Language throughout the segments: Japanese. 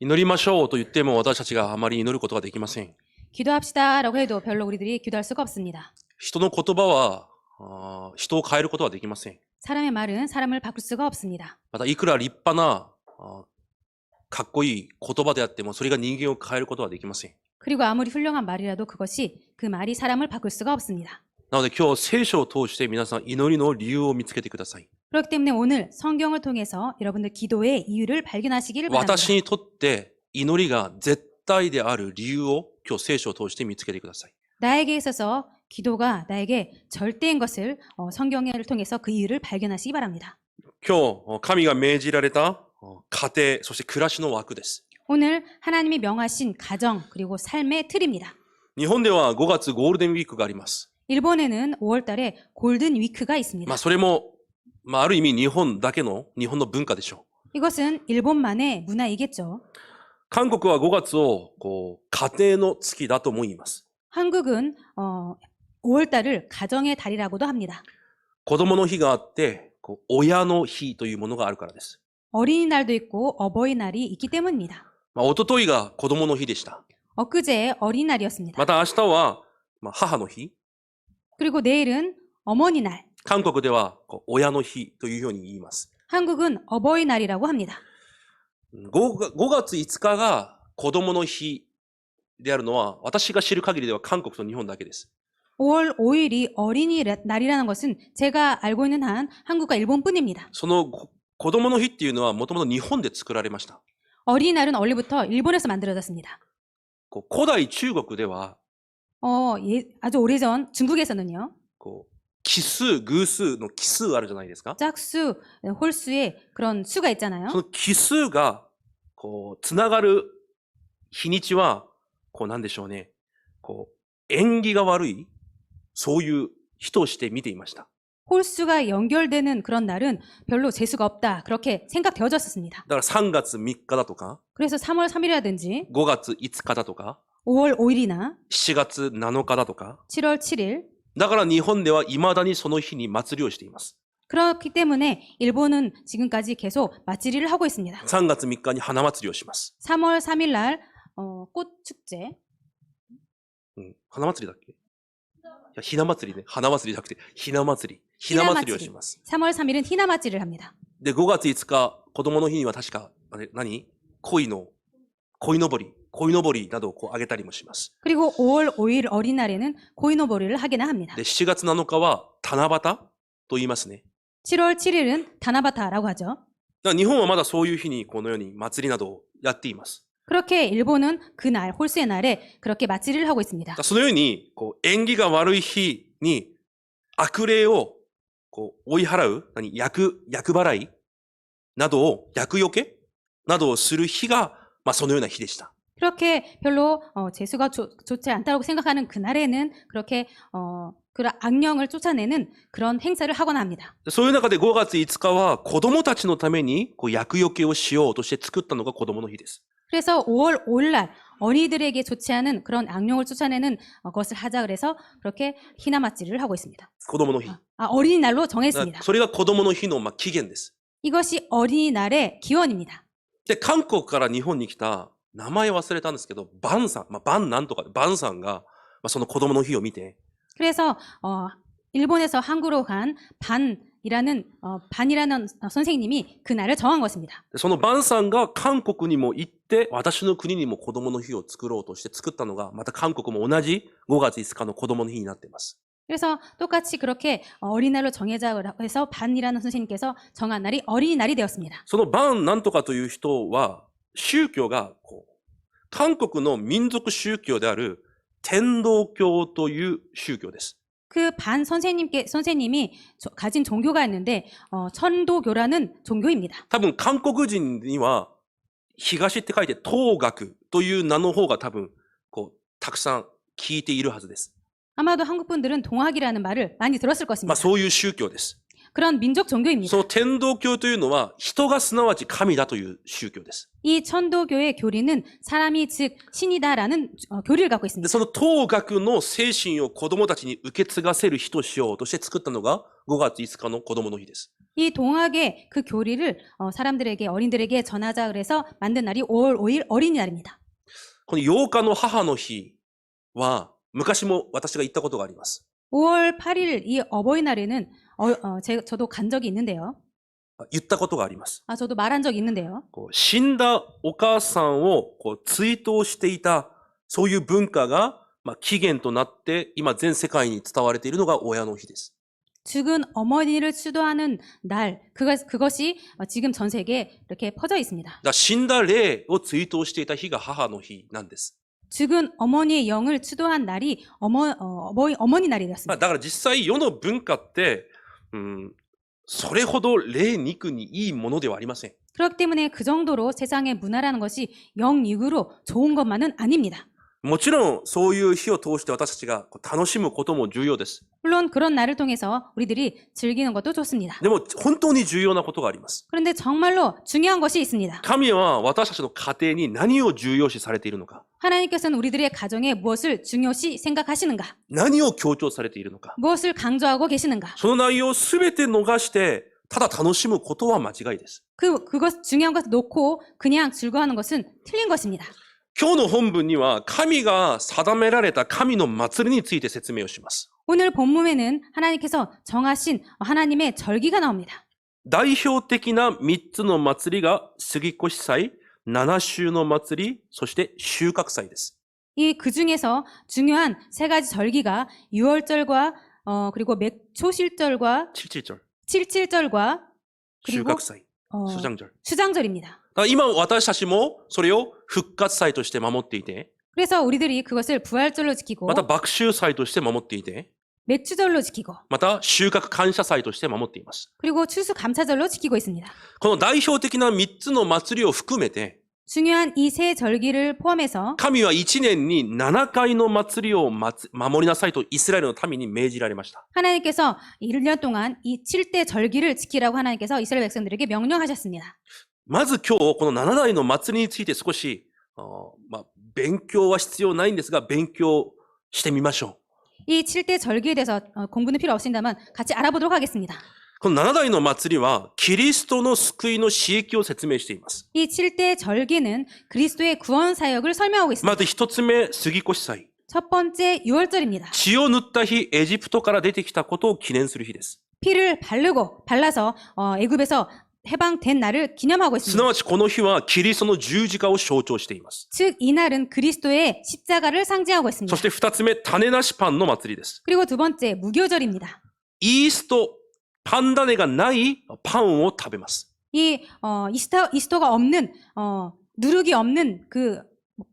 祈りましょうと言っても私たちがあまり祈ることができません。 기도합시다라고 해도 별로 우리들이 기도할 수가 없습니다. 人の言葉は人を変えることはできません。 사람의 말은 사람을 바꿀 수가 없습니다. またいくら立派なかっこいい言葉であってもそれが人間を変えることはできません。 그리고 아무리 훌륭한 말이라도 그것이 그 말이 사람을 바꿀 수가 없습니다. なので今日聖書を通して皆さん祈りの理由を見つけてください。 그렇기 때문에 오늘 성경을 통해서 여러분들 기도의 이유를 발견하시기를 바랍니다. 私にとって祈りが絶対である理由を今日聖書を通して見つけてください。 나에게 있어서 기도가 나에게 절대인 것을 성경을 통해서 그 이유를 발견하시기 바랍니다. 今日神が命じられた家庭そして暮らしの枠です。 오늘 하나님이 명하신 가정 그리고 삶의 틀입니다. 日本では5月ゴールデンウィークがあります。 일본에는 5월 달에 골든 위크가 있습니다. それもある意味日本の文化でしょう。 이것은 일본만의 문화이겠죠. 韓国は5月を家庭の月だとも言います。 한국은 5월 달을 가정의 달이라고도 합니다. 子供の日があって親の日というものがあるからです。 어린이날도 있고 어버이날이 있기 때문입니다. 一昨日が子供の日でした。 엊그제 어린이날이었습니다. また明日は母の日。 그리고 내일은 어머니날. 韓国では親の日というように言います。 한국은 어버이날이라고 합니다. 5月5日が子供の日であるのは私が知る限りでは韓国と日本だけです。 5월 5일이 어린이날이라는 것은 제가 알고 있는 한 한국과 일본뿐입니다. その子供の日っていうのはもともと日本で作られました。 어린이날은 원래부터 일본에서 만들어졌습니다. 古代中国では 아주 오래전 중국에서는요. 奇数、偶数の奇数あるじゃないですか。 짝수, 홀수의 그런 수가 있잖아요. その奇数がつながる日にちはなんでしょうね。縁起が悪いそういう日として見ていました。 홀수가 연결되는 그런 날은 별로 재수가 없다. 그렇게 생각되어졌었습니다. だから3月3日だとか、 그래서 3월 3일이라든지 5月5日だとか、 5월 5일이나 7月7日だとか、 7월 7일 だから日本では未だにその日に祭りをしています。 그렇기 때문에 일본은 지금까지 계속 맞이리를 하고 있습니다. 3月3日に花祭りをします。 3월 3일 날 꽃축제 花祭りだっけ？いや、ひな祭りね。花祭りじゃなくて、ひな祭り。ひな祭りをします。 3월 3일은 희나맞이를 합니다. で、5月5日、子供の日には確か、鯉のぼりなどをあげたりもします。 그리고 5월 5일 어린날에는 고이노보리를 하기나 합니다. で、7月7日は七夕と言いますね。 7월 7일은 다나바타라고 하죠. だから日本はまだそういう日にこのように祭りなどをやっています。 그렇게 일본은 그날, 홀수의 날에 그렇게 맞이리를 하고 있습니다. そのように縁起が悪い日に悪霊を追い払う、厄払いなどを、厄除けなどをする日が、そのような日でした。 그렇게 별로 재수가 좋지 않다고 생각하는 그날에는 그렇게 그런 악령을 쫓아내는 그런 행사를 하거나 합니다. そういう中で5月5日は子供たちのために厄除けをしようとして作ったのが子供の日です。 그래서 5월 5일 날 어린이들에게 좋지 않은 그런 악령을 쫓아내는 것을 하자 그래서 그렇게 희나맞이를 하고 있습니다. 子供の日。 어린이날로 정했습니다. それが子供の日の起源です。 이것이 어린이날의 기원입니다. で、韓国から日本に来た名前忘れたんですけど、バンさん、バンなんとか、バンさんが、その子供の日を見て、 그래서 일본에서 한국으로 간 반이라는 선생님이 그 날을 정한 것입니다. そのバンさんが韓国にも行って、私の国にも子供の日を作ろうとして作ったのが、また韓国も同じ5月5日の子供の日になっています。 그래서 똑같이 그렇게 어린이날로 정해자 해서 반이라는 선생님께서 정한 날이 어린이날이 되었습니다. そのバンなんとかという人は、宗教が韓国の民族宗教である天道教という宗教です。 그 반 선생님이 가진 종교가 있는데 천도교라는 종교입니다. 多分韓国人には東って書いて東学という名の方が多分たくさん聞いているはずです。 아마도 한국 분들은 동학이라는 말을 많이 들었을 것입니다. そういう宗教です。 그런 민족 종교입니다. その天道教というのは、人がすなわち神だという宗教です。 이 천도교의 교리는 사람이 즉 신이다라는 교리를 갖고 で、 있습니다. その当学の精神を子供たちに受け継がせる日としようとして作ったのが5月5日の子供の日です。 이 동학의 그 교리를 사람들에게 어린들에게 전하자 그래서 만든 날이 5월 5일 어린이날입니다. この8日の母の日は、昔も私が行ったことがあります。 5월 8일 이 어버이날에는 저도 간 적이 있는데요. 言ったことがあります。 저도 말한 적이 있는데요. こう死んだお母さんをこう追悼していた、そういう文化が、起源となって、今全世界に伝われているのが親の日です。 죽은 어머니를 추도하는 날, 그것이 지금 전 세계에 이렇게 퍼져 있습니다. だから死んだ霊を追悼していた日が母の日なんです。 죽은 어머니의 영을 추도한 날이 어머니 날이 だ 되었습니다. から実際世の文化って、それほど霊肉にいいものではありません。 그렇기 때문에 그 정도로 세상의 문화라는 것이 영육으로 좋은 것만은 아닙니다. もちろんそういう日を通して私たちが楽しむことも重要です。 물론 그런 날을 통해서 우리들이 즐기는 것도 좋습니다. でも本当に重要なことがあります。 그런데 정말로 중요한 것이 있습니다. 神は私たちの家庭に何を重要視されているのか、 하나님께서는 우리들의 가정에 무엇을 중요시 생각하시는가? 何を強調されているのか、 무엇을 강조하고 계시는가? その内容をすべて逃して、ただ楽しむことは間違いです。 그것 중요한 것을 놓고 그냥 즐거워하는 것은 틀린 것입니다. 今日の本文には神が定められた神の祭りについて説明をします。 오늘 본문에는 하나님께서 정하신 하나님의 절기가 나옵니다. 代表的な3つの祭りが杉越祭、七週の祭り、そして収穫祭です。 이 그 중에서 중요한 세 가지 절기가 6월절과 그리고 초실절과 七절절、 칠칠절과 収 그리고 穫祭、수장절。 수장절입니다. 今私たちもそれを復活祭として守っていて、 그래서 우리들이 그것을 부활절로 지키고 また麦秋祭として守っていて、 맥주절로 지키고 また収穫感謝祭として守っています。 그리고 추수감사절로 지키고 있습니다. この代表的な3つの祭りを含めて、 중요한 이 세 절기를 포함해서 神は1年に7回の祭りを守りなさいとイスラエルの民に命じられました。 하나님께서 1년 동안 이 7대 절기를 지키라고 하나님께서 이스라엘 백성들에게 명령하셨습니다. まず今日この7代の祭りについて少し、勉強は必要ないんですが勉強してみましょう。 이 7대 절기에 대해서 공부는 필요 없습니다만 같이 알아보도록 하겠습니다. この7代の祭りはキリストの救いの私益を説明しています。 이 7대 절기는 그리스도의 구원 사역을 설명하고 있습니다. まず一つ目、杉越祭。 첫 번째 6월절입니다. 血を塗った日、エジプトから出てきたことを記念する日です。 피를 발라서 애굽에서 해방된 날을 기념하고 す 있습니다. なわちこの日はキリストの十字架を象徴しています。 즉 이 날은 그리스도의 십자가를 상징하고 そ 있습니다. して二つ目、種なしパンの祭りです。 그리고 두 번째 무교절입니다. イースト、パン種がないパンを食べます。 이 이스터가 없는 누룩이 없는 그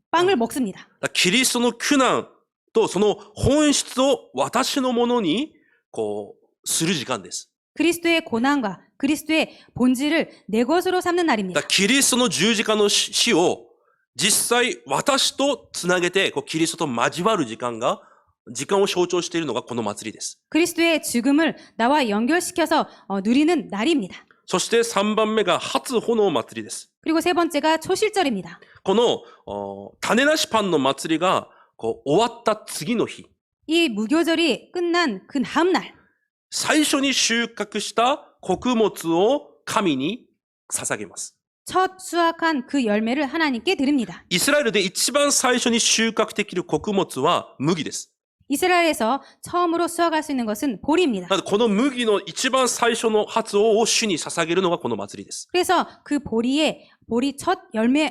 빵을 먹습니다. キリストの苦難とその本質を私のものにする時間です。 그리스도의 고난과 그리스도의 본질을 내 것으로 삼는 날입니다. キリストの十字架の死を実際私とつなげてキリストと交わる時間を象徴しているのがこの祭りです。 그리스도의 죽음을 나와 연결시켜서 누리는 날입니다. そして3番目が初炎祭りです。 그리고 세 번째가 초실절입니다. この種なしパンの祭りが終わった次の日、 이 무교절이 끝난 그 다음 날, 最初に収穫した穀物を神に捧げます。 첫 수확한 그 열매를 하나님께 드립니다. イスラエルで一番最初に収穫できる穀物は麦です。 이스라엘에서 처음으로 수확할 수 있는 것은 보리입니다. なのでこの麦の一番最初の発音を主に捧げるのがこの祭りです。 그래서 그 보리 첫 열매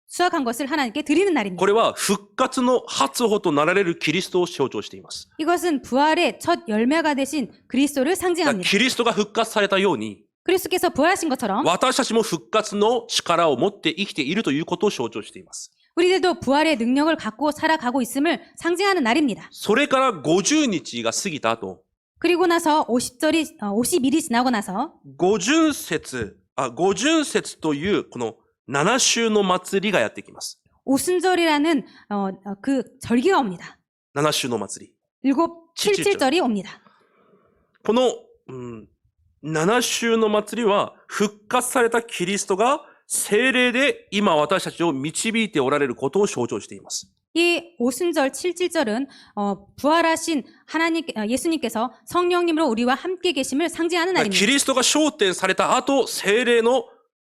수확한 것을 하나님께 드리는 날입니다. これは復活の初穂となられるキリストを象徴しています。 이것은 부활의 첫 열매가 되신 그리스도를 だから 상징합니다. キリストが復活されたように、 그리스도께서 부활하신 것처럼 私たちも復活の力を持って生きているということを象徴しています。 우리들도 부활의 능력을 갖고 살아가고 있음을 상징하는 날입니다. それから50日が過ぎた後、 그리고 나서 50일이 지나고 나서 五巡節というこの7週の祭りがやってきます。 오순절이라는 그 절기가 옵니다. 7週の祭り。 7, 7절이 옵니다. この、7週の祭りは復活されたキリストが聖霊で今私たちを導いておられることを象徴しています。 이 오순절 7.7절은 부활하신 하나님 예수님께서 성령님으로 우리와 함께 계심을 상징하는 キ 날입니다. リストが昇天された後、聖霊の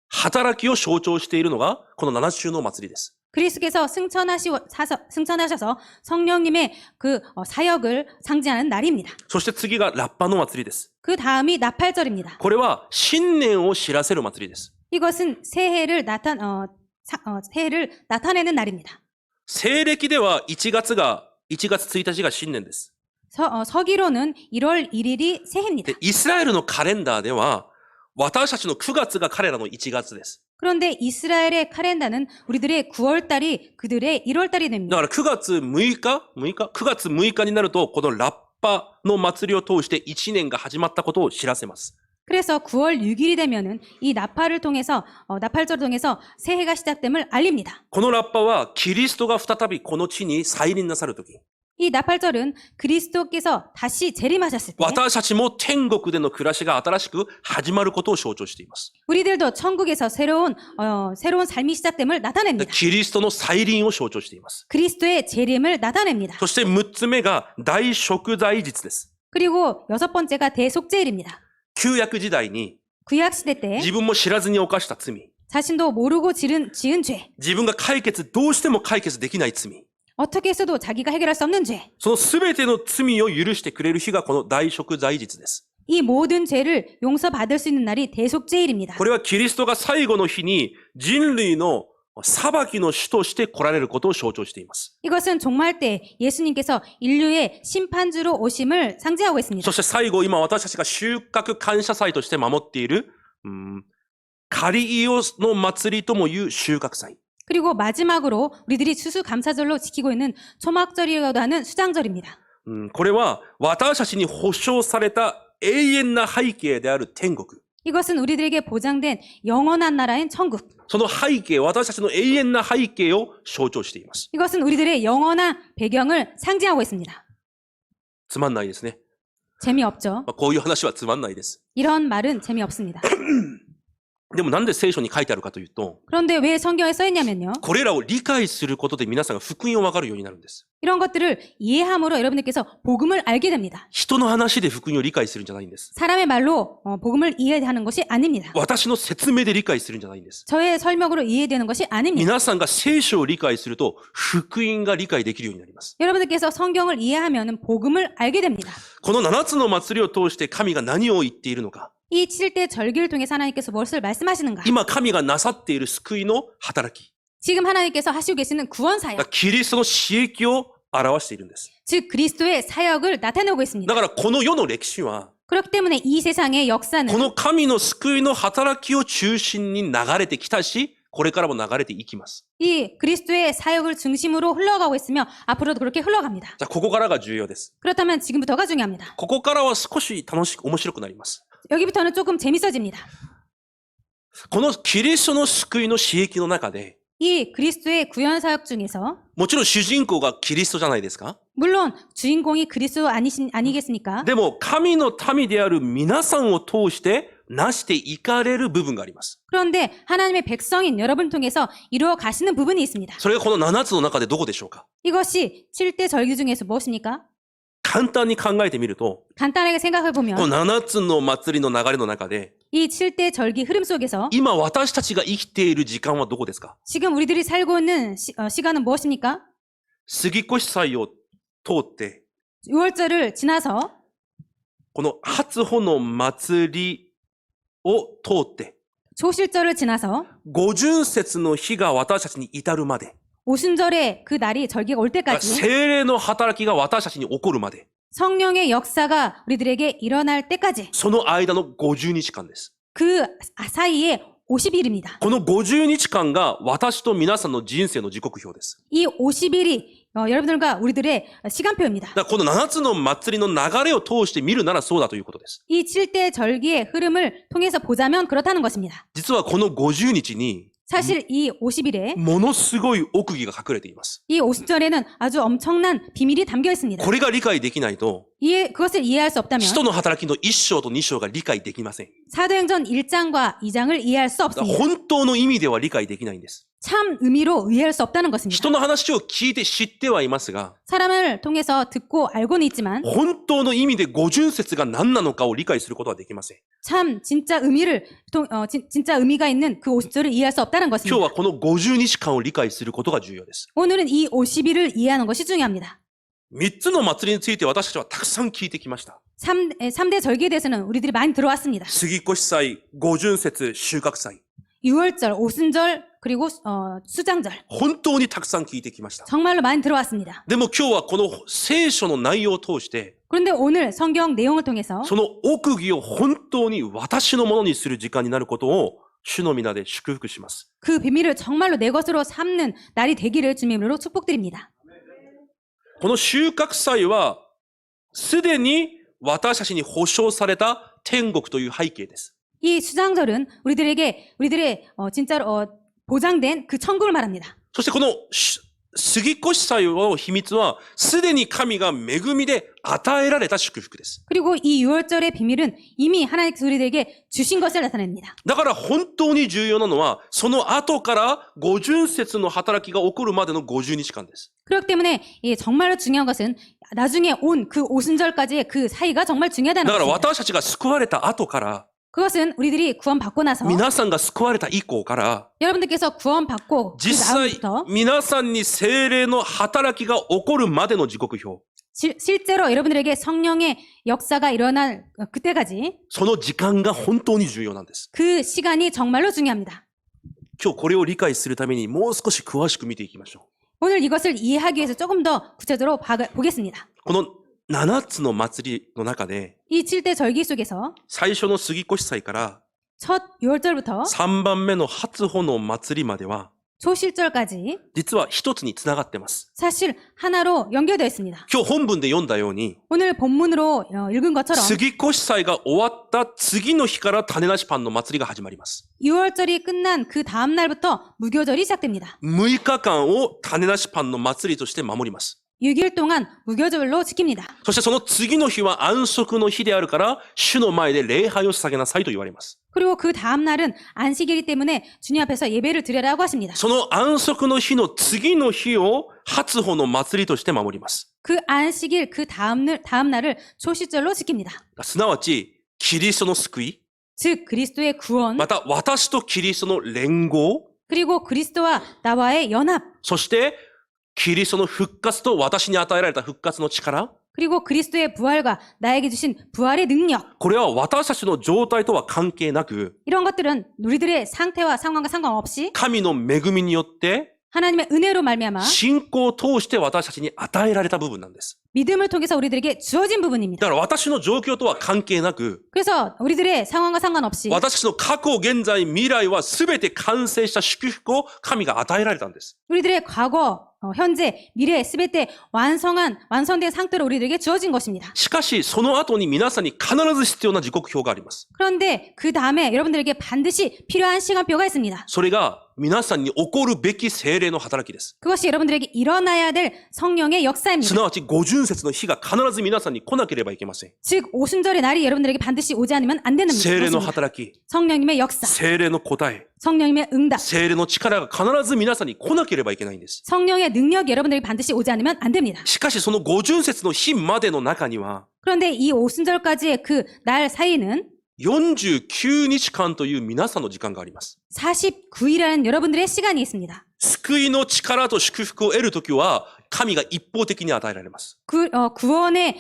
働きを象徴しているのがこの7週の祭りです。 그리스도께서 승천하셔서 성령님의 그 사역을 상징하는 날입니다. そして次がラッパの祭りです。 그 다음이 나팔절입니다. これは新年を知らせる祭りです。 이것은 새해를 나타내는 날입니다. 西暦では1月1日が新年です。 서기로는 1월 1일이 새해입니다. でイスラエルのカレンダーでは私たちの9月が彼らの1月です。 그런데 이스라엘의 카렌다는 우리들의 9월달이 그들의 1월달이 だ 됩니다. から9月6日になると、このラッパの祭りを通して1年が始まったことを知らせます。 그래서 9월 6일이 되면은 이 나팔절을 통해서 새해가 시작됨을 알립니다. このラッパはキリストが再びこの地に再臨なさるとき、 이 나팔절은 그리스도께서 다시 재림하셨을 때 私たちも天国での暮らしが新しく始まることを象徴しています。 우리들도 천국에서 새로운 삶이 시작됨을 で 나타냅니다. キリストの再臨を象徴しています。 그리스도의 재림을 나타냅니다. そして6つ目が大贖罪日です。 그리고 6번째가 대속죄일입니다. 旧約時代に 구약 시대 때 自分も知らずに犯した罪、 자신도 모르고 지은 죄, 自分がどうしても解決できない罪、 어떻게 해서도 자기가 해결할 수 없는 죄, そのすべての罪を許してくれる日がこの大贖罪日です。 이 모든 죄를 용서받을 수 있는 날이 대속죄일입니다. これはキリストが最後の日に人類の裁きの主として来られることを象徴しています。 이것은 종말 때 예수님께서 인류의 심판주로 오심을 상징하고 있습니다. そして最後、今私たちが収穫感謝祭として守っている、カリイオの祭りともいう収穫祭。 그리고 마지막으로 우리들이 추수감사절로 지키고 있는 초막절이라고도 하는 수장절입니다. これは私たちに保証された永遠な背景である天国。 이것은 우리들에게 보장된 영원한 나라인 천국. その背景、私たちの永遠な背景を象徴しています。 이것은 우리들의 영원한 배경을 상징하고 있습니다. つまんないですね。 재미없죠? こういう話はつまんないです。 이런 말은 재미없습니다. でもなんで聖書に書いてあるかというと、 그런데 왜 성경에 써 있냐면요. これらを理解することで皆さんが福音を分かるようになるんです。 이런 것들을 이해함으로 여러분들께서 복음을 알게 됩니다. 人の話で福音を理解するんじゃないんです。 사람의 말로 복음을 이해하는 것이 아닙니다. 私の説明で理解するんじゃないんです。 저의 설명으로 이해되는 것이 아닙니다. 皆さんが聖書を理解すると福音が理解できるようになります。 여러분들께서 성경을 이해하면 복음을 알게 됩니다. この7つの祭りを通して神が何を言っているのか。 이 7대 절기를 통해서 하나님께서 무엇을 말씀하시는가? 今神がなさっている救いの働き。 지금 하나님께서 하시고 계시는 구원 사역, キリストの死益を表しているんです。 즉 그리스도의 사역을 나타내고 있습니다. だからこの世の歴史は、 그렇기 때문에 이 세상의 역사는 この神の救いの働きを中心に流れてきたし、これからも流れていきます。 이 그리스도의 사역을 중심으로 흘러가고 있으며 앞으로도 그렇게 흘러갑니다. じゃあここからが重要です。 그렇다면 지금부터가 중요합니다. ここからは少し面白くなります。 여기부터는 조금 재밌어집니다. このキリストの救いの死益の中で、 이 그리스도의 구원 사역 중에서 もちろん主人公がキリストじゃないですか。 물론 주인공이 그리스도 아니겠습니까? でも神の民である皆さんを通して成していかれる部分があります。 그런데 하나님의 백성인 여러분 통해서 이루어 가시는 부분이 있습니다. それがこの7つの中でどこでしょうか。 이것이 7대 절기 중에서 무엇입니까? 簡単に考えてみると、 간단하게 생각해 こ 보면 の7つの祭りの流れの中で、 이 7대 절기 흐름 속에서 今私たちが生きている時間はどこですか。 지금 우리들이 살고 있는 시간은 무엇입니까? 杉越祭を通って、 6월절을 지나서 この初穂の祭りを通って、 조실절을 지나서 五巡節の日が私たちに至るまで、 오순절의 그 날이 절기가 올 때까지 聖霊の働きが私たちに起こるまで、 성령의 역사가 우리들에게 일어날 때까지 その間の50日間です。 그 사이에 50일입니다. この50日間が私と皆さんの人生の時刻表です。 이 50일이 여러분들과 우리들의 시간표입니다. だからこの7つの祭りの流れを通して見るならそうだということです。 이 7대 절기의 흐름을 통해서 보자면 그렇다는 것입니다. 実はこの50日に 사실 이 50일에 ものすごい奥義が隠れています。 이 50절에는 아주 엄청난 비밀이 담겨 있습니다. これが理解できないと、 그것을 이해할 수 없다면 使徒の働きの1章と2章が理解できません。 사도행전 1장과 2장을 이해할 수 없습니다. 本当の意味では理解できないんです。 참 의미로 이해할 수 없다는 것입니다. 人の話を聞いて知ってはいますが、 사람을 통해서 듣고 알고는 있지만 本当の意味で五巡節が何なのかを理解することはできません。 참 진짜 의미를 진짜 의미가 있는 그 50절을 이해할 수 없다는 今 것입니다. 日はこの50日間を理解することが重要です。 오늘은 이 50일을 이해하는 것이 중요합니다. 3つの祭りについて私たちはたくさん聞いてきました。 3대 절기에 대해서는 우리들이 많이 들어왔습니다. 杉越祭、五巡節、収穫祭。 유월절, 오순절, 그리고 수장절. 本当にたくさん聞いてきました。 정말로 많이 들어왔습니다. でも今日はこの聖書の内容を通して、 그런데 오늘 성경 내용을 통해서 その奥義を本当に私のものにする時間になることを主の皆で祝福します。 그 비밀을 정말로 내 것으로 삼는 날이 되기를 주님으로 축복드립니다. この収穫祭はすでに私たちに保証された天国という背景です。 이 수장절은 우리들의 진짜로 보장된 그 천국을 말합니다. そしてこの杉越祭の秘密はすでに神が恵みで与えられた祝福です。 그리고 이 유월절의 비밀은 이미 하나님께서 우리들에게 주신 것을 나타냅니다. だから本当に重要なのはその後から五巡節の働きが起こるまでの50日間です。 그렇기 때문에 정말로 중요한 것은 나중에 온 그 오순절까지의 그 사이가 정말 だ 중요하다는 から 것입니다. 私たちが救われた後から 그것은 우리들이 구원받고 나서 皆さんが救われた以降から 여러분들께서 구원받고 그 実際 다음부터 皆さんに聖霊の働きが起こるまでの時刻表 실제로 여러분들에게 성령의 역사가 일어날 그때까지 その時間が本当に重要なんです。 그 시간이 정말로 중요합니다. 今日これを理解するためにもう少し詳しく見ていきましょ 오늘 이것을 이해하기 위해서 조금 더 구체적으로 보겠습니다. う。この7つの祭りの中で 이 7대 절기 속에서 最初の杉越祭から 첫 6월절부터 3番目の初穂の祭りまでは 초실절까지 実は一つにつながってます。 사실 하나로 연결되어 있습니다. 今日本文で読んだように 오늘 본문으로 읽은 것처럼 杉越祭が終わった次の日から種なしパンの祭りが始まります。 6월절이 끝난 그 다음 날부터 무교절이 시작됩니다. 6日間を種なしパンの祭りとして守ります。 6일 동안 무교절로 지킵니다. そしてその次の日は安息の日であるから主の前で礼拝を捧げなさいと言われます。 그리고 그 다음 날은 안식일이기 때문에 주님 앞에서 예배를 드리라고 하십니다. その安息の日の次の日を初穂の祭りとして守ります。 그 안식일 그 다음 날을 초실절로 지킵니다. すなわち、キリストの救い、 즉 그리스도의 구원 また私とキリストの連合、 그리고 그리스도와 나와의 연합 そしてキリストの復活と私に与えられた復活の力、 그리고 그리스도의 부활과 나에게 주신 부활의 능력 これは私たちの状態とは関係なく、 이런 것들은 우리들의 상태와 상황과 상관없이 神の恵みによって 하나님의 은혜로 말미암아 信仰を通して私たちに与えられた部分なんです。 믿음을 통해서 우리들에게 주어진 だ 부분입니다. から私の状況とは関係なく、 그래서 우리들의 상황과 상관없이 私たちの過去、現在、未来は全て完成した祝福を神が与えられたんです。 우리들의 과거, 현재, 미래 스베테 완성된 상태로 우리들에게 주어진 것입니다. しかし、その後に皆さんに必ず必要な時刻表があります。 그런데 그 다음에 여러분들에게 반드시 필요한 시간표가 있습니다. それが皆さんに起こるべき聖霊の働きです。 그것이 여러분들에게 일어나야 될 성령의 す 역사입니다. なわち、五巡節の日が必ず皆さんに来なければいけません。 즉 오순절의 날이 여러분들에게 반드시 오지 않으면 안 되는 聖霊の 것입니다. 働き、 성령님의 역사, 聖霊の答え、 성령님의 응답, 聖霊の力が必ず皆さんに来なければいけないんです。 성령의 능력이 여러분들에게 반드시 오지 않으면 안 됩니다. しかし、その五巡節の日までの中には、 그런데 이 오순절까지의 그 날 사이는 49日間という皆さんの時間があります。 49일이라는 여러분들의 시간이 있습니다. 救いの力と祝福を得るときは、神が一方的に与えられます。 구원의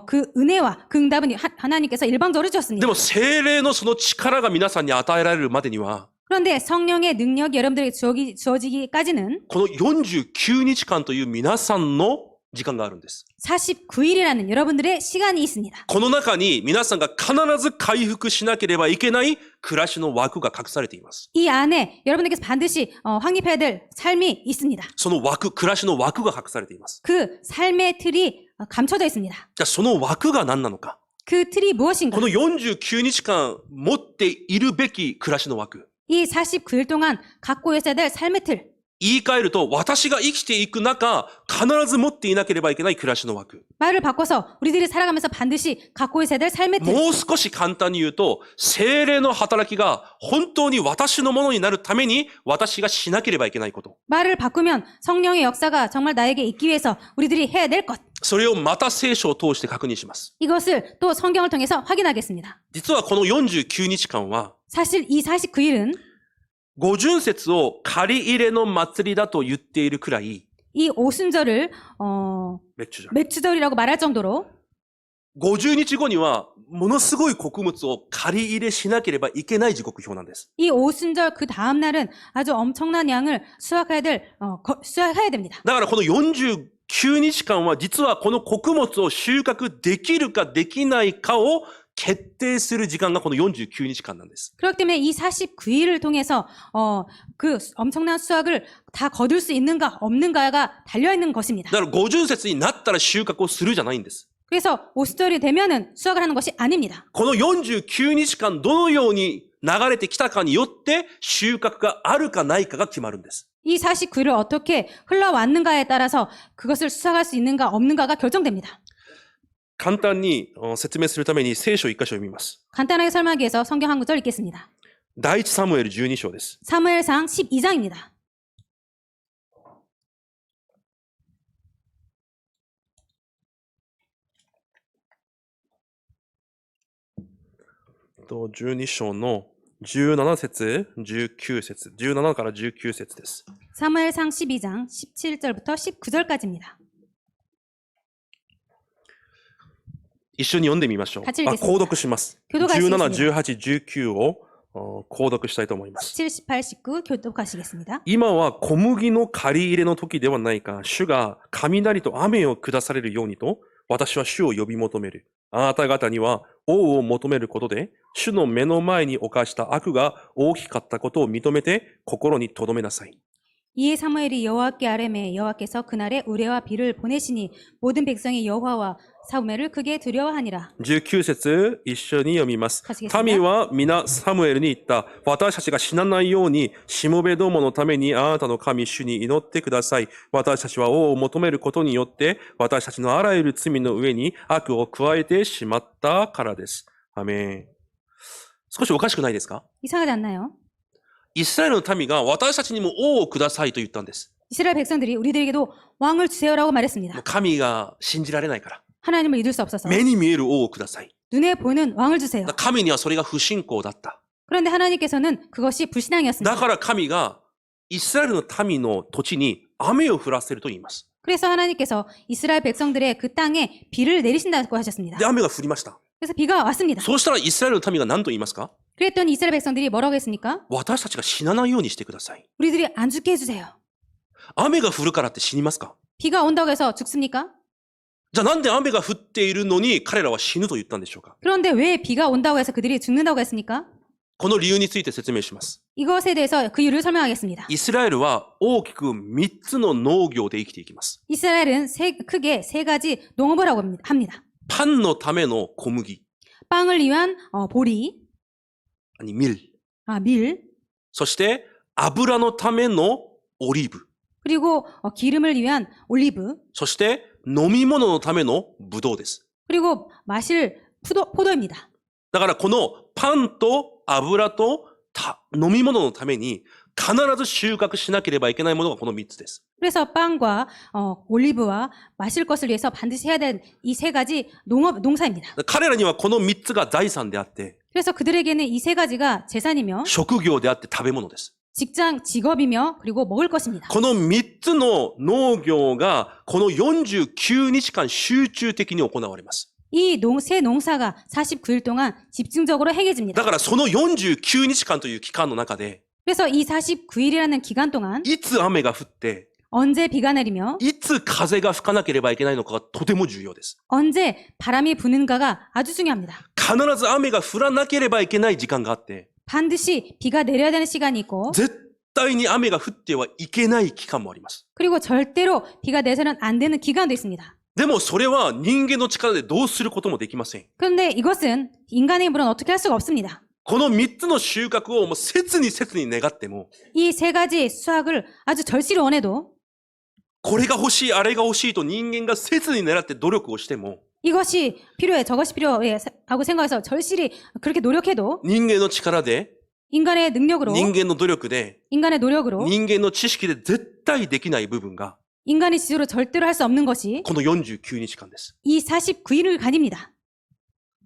그 은혜와 그 응답은 하나님께서 일방적으로 で 주셨습니다. も聖霊のその力が皆さんに与えられるまでには、 그런데 성령의 능력이 여러분들에게 주어지기까지는 この49日間という皆さんの時間があるんです。 49일이라는 여러분들의 시간이 있습니다. この中に皆さんが必ず回復しなければいけない暮らしの枠が隠されています。 이 안에 여러분들께서 반드시 확립해야 될 삶이 있습니다. その枠、暮らしの枠が隠されています。 그 삶의 틀이 감춰져 있습니다. じゃあその枠が何なのか。 그 틀이 무엇인가? この49日間持っているべき暮らしの枠。이 49일 동안 갖고 있어야 될 삶의 틀. 言い換えると、私が生きていく中、必ず持っていなければいけない暮らしの枠。 말을 바꿔서 우리들이 살아가면서 반드시 갖고 있어야 될 삶의 틀. もう少し簡単に言うと、精霊の働きが本当に私のものになるために、私がしなければいけないこと。 말을 바꾸면 성령의 역사가 정말 나에게 있기 위해서 우리들이 해야 될 것. それをまた聖書を通して確認します。 이것을 또 성경을 통해서 확인하겠습니다. 実はこの49日間は、 사실 이 49일은 五巡節を借り入れの祭りだと言っているくらい、 이 오순절을 매추절이라고 말할 정도로 50日後には、ものすごい穀物を借り入れしなければいけない時刻表なんです。 이 오순절 그 다음 날은 아주 엄청난 양을 수확해야 됩니다. だからこの49日間は、実はこの穀物を収穫できるかできないかを決定する時間がこの49日間なんです。 그렇기 때문에 이 49일을 통해서 그 엄청난 수확을 다 거둘 수 있는가 없는가가 달려있는 것입니다. だから五巡節になったら収穫をするじゃないんです。 그래서 오순절이 되면은 수확을 하는 것이 아닙니다. この49日間どのように流れてきたかによって収穫があるかないかが決まるんです。 이 49일을 어떻게 흘러왔는가에 따라서 그것을 수확할 수 있는가 없는가가 결정됩니다. 簡単に説明するために聖書1箇所読みます。 간단하게 설명하기 위해서 성경 한 구절 읽겠습니다. 第一サムエル12章です。 사무엘상 12장입니다. 12章の17節、19節、17から19節です。 사무엘상 12장 17절부터 19절까지입니다. 一緒に読んでみましょう。購読します。17、18、19を購読したいと思います。 17, 18, 19 교독하시겠습니다. 今は小麦の借り入れの時ではないか、主が雷と雨を下されるようにと、私は主を呼び求める。あなた方には王を求めることで、主の目の前に犯した悪が大きかったことを認めて心に留めなさい。 이에 사무엘이 여호와께 아뢰매 여호와께서 그날에 우레와 비를 보내시니 모든 백성이 여호와와 사무엘을 크게 두려워하니라. 19節一緒に読みます。民は皆サムエルに言った。私たちが死なないように、しもべどものためにあなたの神主に祈ってください。私たちは王を求めることによって、私たちのあらゆる罪の上に悪を加えてしまったからです。アメン。少しおかしくないですか？ 이상하지 않나요? イスラエルの民が私たちにも王をくださいと言ったんです。 이스라엘 백성들이 우리들에게도 왕을 주세요라고 말했습니다. 神が信じられないから。 하나님을 믿을 수 없어서 目に見える王をください。 눈에 보이는 왕을 주세요. 神にはそれが不信仰だった。 그런데 하나님께서는 그것이 불신앙이었습니다. だから神がイスラエルの民の土地に雨を降らせると言います。 그래서 하나님께서 이스라엘 백성들의 그 땅에 비를 내리신다고 하셨습니다. で、雨が降りました。 그래서 비가 왔습니다. そうしたらイスラエルの民が何と言いますか？ 그랬더니 이스라엘 백성들이 뭐라고 했습니까? 私たちが死なないようにしてください。 우리들이 안 죽게 해주세요. 雨が降るからって死にますか？ 비가 온다고 해서 죽습니까? じゃあなんで雨が降っているのに彼らは死ぬと言ったんでしょうか？ 그런데 왜 비가 온다고 해서 그들이 죽는다고 했습니까? この理由について説明します。 이것에 대해서 그 이유를 설명하겠습니다. イスラエルは大きく3つの農業で生きていきます。 이스라엘은 크게 세 가지 농업을 하고 합니다. パンのための小麦、 빵을 위한 보리, 밀、 밀, そして油のためのオリーブ、 그리고 기름을 위한 올리브, そして飲み物のためのブドウです。 그리고 마실 포도입니다. だからこのパンと油と飲み物のために必ず収穫しなければいけないものがこの3つです。 그래서 빵과 올리브와 마실 것을 위해서 반드시 해야 될 이 세 가지 농사입니다. 彼らにはこの3つが財産であって、 그래서 그들에게는 이 세 가지가 재산이며 職業であって食べ物です。 직업이며 그리고 먹을 것입니다. この3つの農業がこの49日間集中的に行われます。 이 새 농사가 49일 동안 집중적으로 행해집니다. だからその49日間という期間の中で、 그래서 이 49일이라는 기간 동안 いつ雨が降って、 언제 비가 내리며 いつ風が吹かなければいけないのかがとても重要です。 언제 바람이 부는가가 아주 중요합니다. 必ず雨が降らなければいけない時間があって、 반드시 비가 내려야 되는 시간이 있고 絶対に雨が降ってはいけない期間もあります。 그리고 절대로 비가 내서는 안 되는 기간도 있습니다. でもそれは人間の力でどうすることもできません。 그런데 이것은 인간의 힘으로는 어떻게 할 수가 없습니다. この3つの収穫をもう切に願っても、 이 세 가지 수확을 아주 절실히 원해도 これが欲しい、あれが欲しいと人間が切に狙って努力をしても、 이것이 필요해, 저것이 필요해 하고 생각해서 절실히 그렇게 노력해도 人間の力で、 인간의 능력으로, 人間の努力で、 인간의 노력으로, 人間の知識で絶対できない部分が、 인간의 지수로 절대로 할 수 없는 것이 この49日間です。 이 49일간입니다.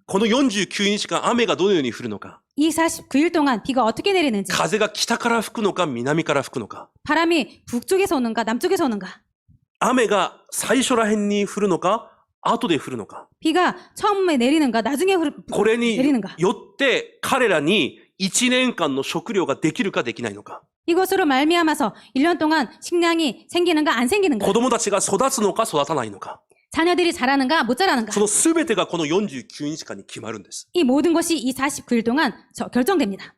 この49日間、雨がどのように降るのか、 이 49일 동안 비가 어떻게 내리는지, 風が北から吹くのか、南から吹くのか、 바람이 북쪽에서 오는가, 남쪽에서 오는가, 雨が最初ら辺に降るのか、後で降るのか、 비가 처음에 내리는가, 나중에 これに 내리는가. よって彼らに1年間の食料ができるかできないのか、 이것으로 말미암아서 1년 동안 식량이 생기는가 안 생기는가, 子供たちが育つのか育たないのか、 자녀들이 자라는가 못 자라는가. その全てがこの49日間に決まるんです。 이 모든 것이 이 49일 동안 결정됩니다.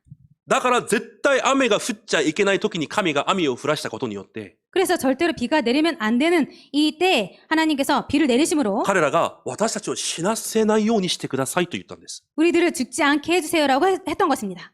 だから絶対雨が降っちゃいけない時に神が雨を降らしたことによって、 그래서 절대로 비가 내리면 안 되는 이때 하나님께서 비를 내리심으로 彼らが私たちを死なせないようにしてくださいと言ったんです。 우리들을 죽지 않게 해주세요라고 했던 것입니다.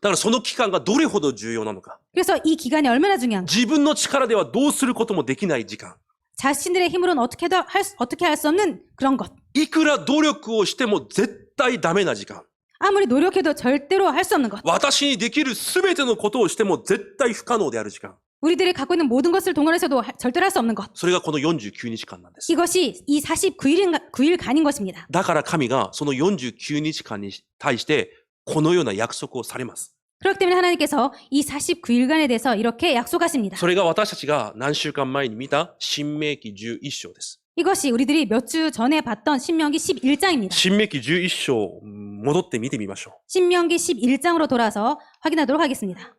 だからその期間がどれほど重要なのか。 그래서 이 기간이 얼마나 중요한가. 自分の力ではどうすることもできない時間。 자신들의 힘으로는 어떻게 할 수 없는 그런 것. いくら努力をしても絶対ダメな時間。 아무리 노력해도 절대로 할 수 없는 것. 私にできる全てのことをしても絶対不可能である時間。 우리들이 갖고 있는 모든 것을 동원해서도 절대로 할 수 없는 것. それがこの49日間なんです。 이것이 이 49일간인 것입니다. だから神がその49日間に対してこのような約束をされます。 그렇기 때문에 하나님께서 이 49일간에 대해서 이렇게 약속하십니다. それが私たちが何週間前に見た新明記11章です。 이것이 우리들이 몇 주 전에 봤던 신명기 11장입니다. 新明記11章、戻って見てみましょう。 신명기 11장으로 돌아서 확인하도록 하겠습니다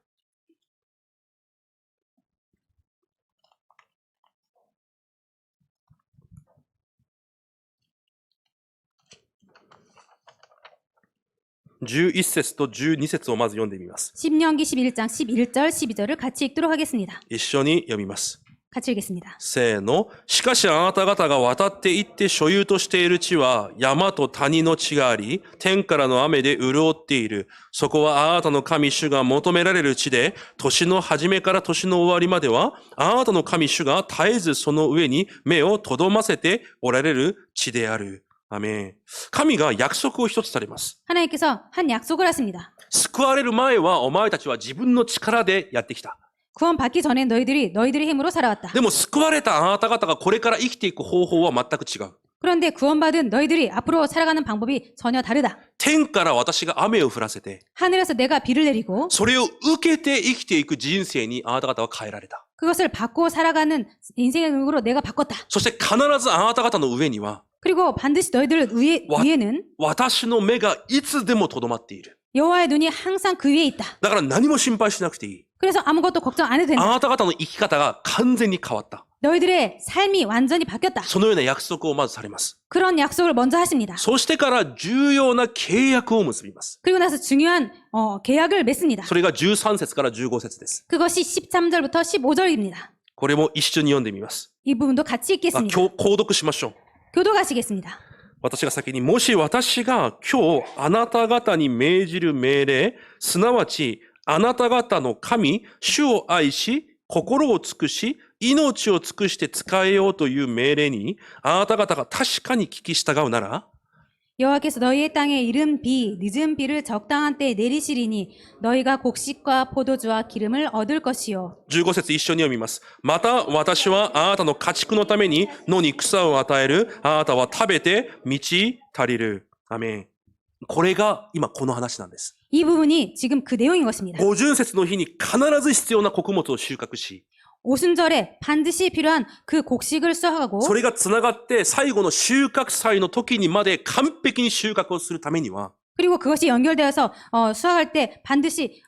.11節と12節をまず読んでみます。 신명기 11장 11절 12절을 같이 읽도록 하겠습니다. 一緒に読みます。 같이 읽겠습니다. せーの。しかしあなた方が渡って行って所有としている地は山と谷の地があり、天からの雨で潤っている。そこはあなたの神主が求められる地で、年の初めから年の終わりまでは、あなたの神主が絶えずその上に目をとどませておられる地である。アメン。神が約束を一つされます。 하나님께서 한 약속을 하십니다. 救われる前はお前たちは自分の力でやってきた。 구원받기 전에 너희들의 힘으로 살아왔다. でも救われたあなた方がこれから生きていく方法は全く違う。 그런데 구원받은 너희들이 앞으로 살아가는 방법이 전혀 다르다. 天から私が雨を降らせて、 하늘에서 내가 비를 내리고 それを受けて生きていく人生にあなた方は変えられた。 그것을 받고 살아가는 인생으로 내가 바꿨다. そして必ずあなた方の上には、 그리고 반드시 너희들 위에는 私の目がいつでもとどまっている。 여호와의 눈이 항상 그 위에 있다. だから何も心配しなくていい。 그래서 아무것도 걱정 안 해도 あ 된다. なた方の生き方が完全に変わった。 너희들의 삶이 완전히 바뀌었다. そのような約束をまずされます。 그런 약속을 먼저 하십니다. そしてから重要な契約を結びます。 그리고 나서 중요한 계약을 맺습니다. それが13節から15節です。 그것이 13절부터 15절입니다. これも一緒に読んでみます。 이 부분도 같이 읽겠습니다. 購読しましょう。 교도가시겠습니다. 私が先に、もし私が今日あなた方に命じる命令、すなわちあなた方の神、主を愛し、心を尽くし、命を尽くして仕えようという命令に、あなた方が確かに聞き従うなら、 여호와께서 너희의 땅에 이른 비, 늦은 비를 적당한 때에 내리시리니 너희가 곡식과 포도주와 기름을 얻을 것이요. 15節一緒に読みます。また私はあなたの家畜のために野に草を与える。あなたは食べて満ち足りる。アメン。これが今この話なんです。 이 부분이 지금 그 내용인 것입니다. 50節の日に必ず必要な穀物を収穫し、 오순절에 반드시 필요한 그 곡식을 수확하고 それがつながって最後の収穫祭の時にまで完璧に収穫をするためには、 그리고 그것이 연결되어서 수확할 때 반드시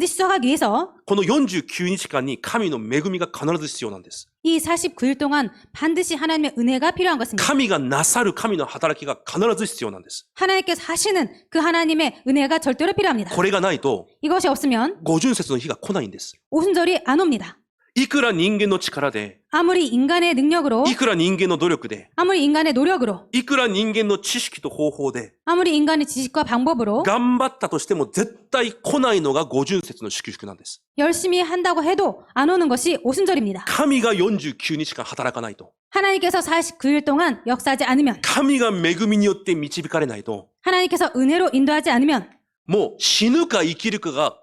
수확하기 위해서 この49日間に神の恵みが必ず必要なんです。 이 49일 동안 반드시 하나님의 은혜가 필요한 것입니다. 神がなさる神の働きが必ず必要なんです。 하나님께서 하시는 그 하나님의 은혜가 절대로 필요합니다. これがないと、 이것이 없으면 50節の日が来ないんです。 오순절이 안 옵니다. いくら人間の力で、 아무리 인간의 능력으로, いくら人間の努力で、 아무리 인간의 노력으로, いくら人間の知識と方法で、 아무리 인간의 지식과 방법으로 頑張ったとしても絶対来ないのが五巡節の祝福なんです。 열심히 한다고 해도 안 오는 것이 오순절입니다. 神が49日間働かないと。 하나님께서 49일 동안 역사하지 않으면, 神が恵みによって導かれないと、 하나님께서 은혜로 인도하지 않으면 もう死ぬか生きるかが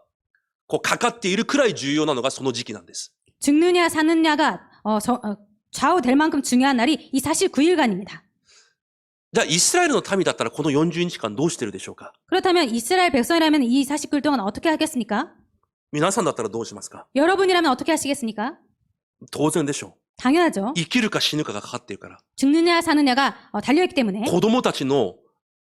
かかっているくらい重要なのがその時期なんです。 죽느냐 사느냐가 좌우될 만큼 중요한 날이 이 49일간입니다. じゃあイスラエルの民だったらこの40日間どうしてるでしょうか？ 그렇다면 이스라엘 백성이라면 이 49일 동안 어떻게 하겠습니까? 皆さんだったらどうしますか？ 여러분이라면 어떻게 하시겠습니까? 当然でしょう。 당연하죠. 生きるか死ぬかがかかっているから。 죽느냐 사느냐가 달려있기 때문에, 子供たちの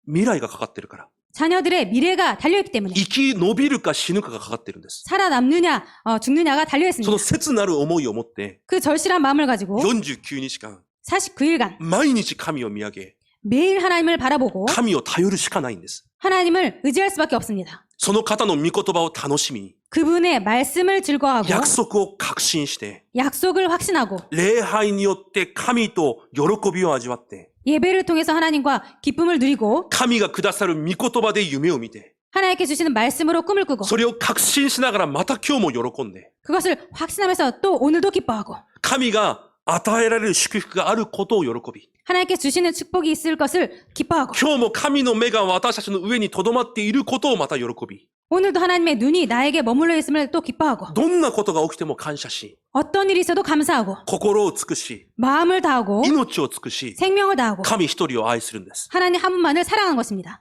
未来がかかっているから。 자녀들의 미래가 달려있기 때문에, 生き延びるか死ぬかがかかっているんです。 살아남느냐 죽느냐가 そ 달려있습니다. の切なる思いを持って、 그 절실한 마음을 가지고 49日間、 49일간 毎日神を見上げ、 매일 하나님을 바라보고 神を頼るしかないんです。 하나님을 의지할 수밖에 없습니다. その方の御言葉を楽しみ、 그분의 말씀을 즐거워하고 約束を確信して、 약속을 확신하고 礼拝によって神と喜びを味わって、 예배를 통해서 하나님과 기쁨을 누리고 神がくださる御言葉で夢を見て、 하나님께 주시는 말씀으로 꿈을 꾸고 それを確信しながらまた今日も喜んで、 그것을 확신하면서 또 오늘도 기뻐하고 神が与えられる祝福があることを喜び、 하나님께 주시는 축복이 있을 것을 기뻐하고 今日も神の目が私たちの上に留まっていることをまた喜び、 오늘도 하나님의 눈이 나에게 머물러 있음을 또 기뻐하고 どんなことが起きても感謝し、 어떤 일이 있어도 감사하고 心を尽くし、 마음을 다하고 命を尽くし、 생명을 다하고 神一人を愛するんです。 하나님 한 분만을 사랑한 것입니다.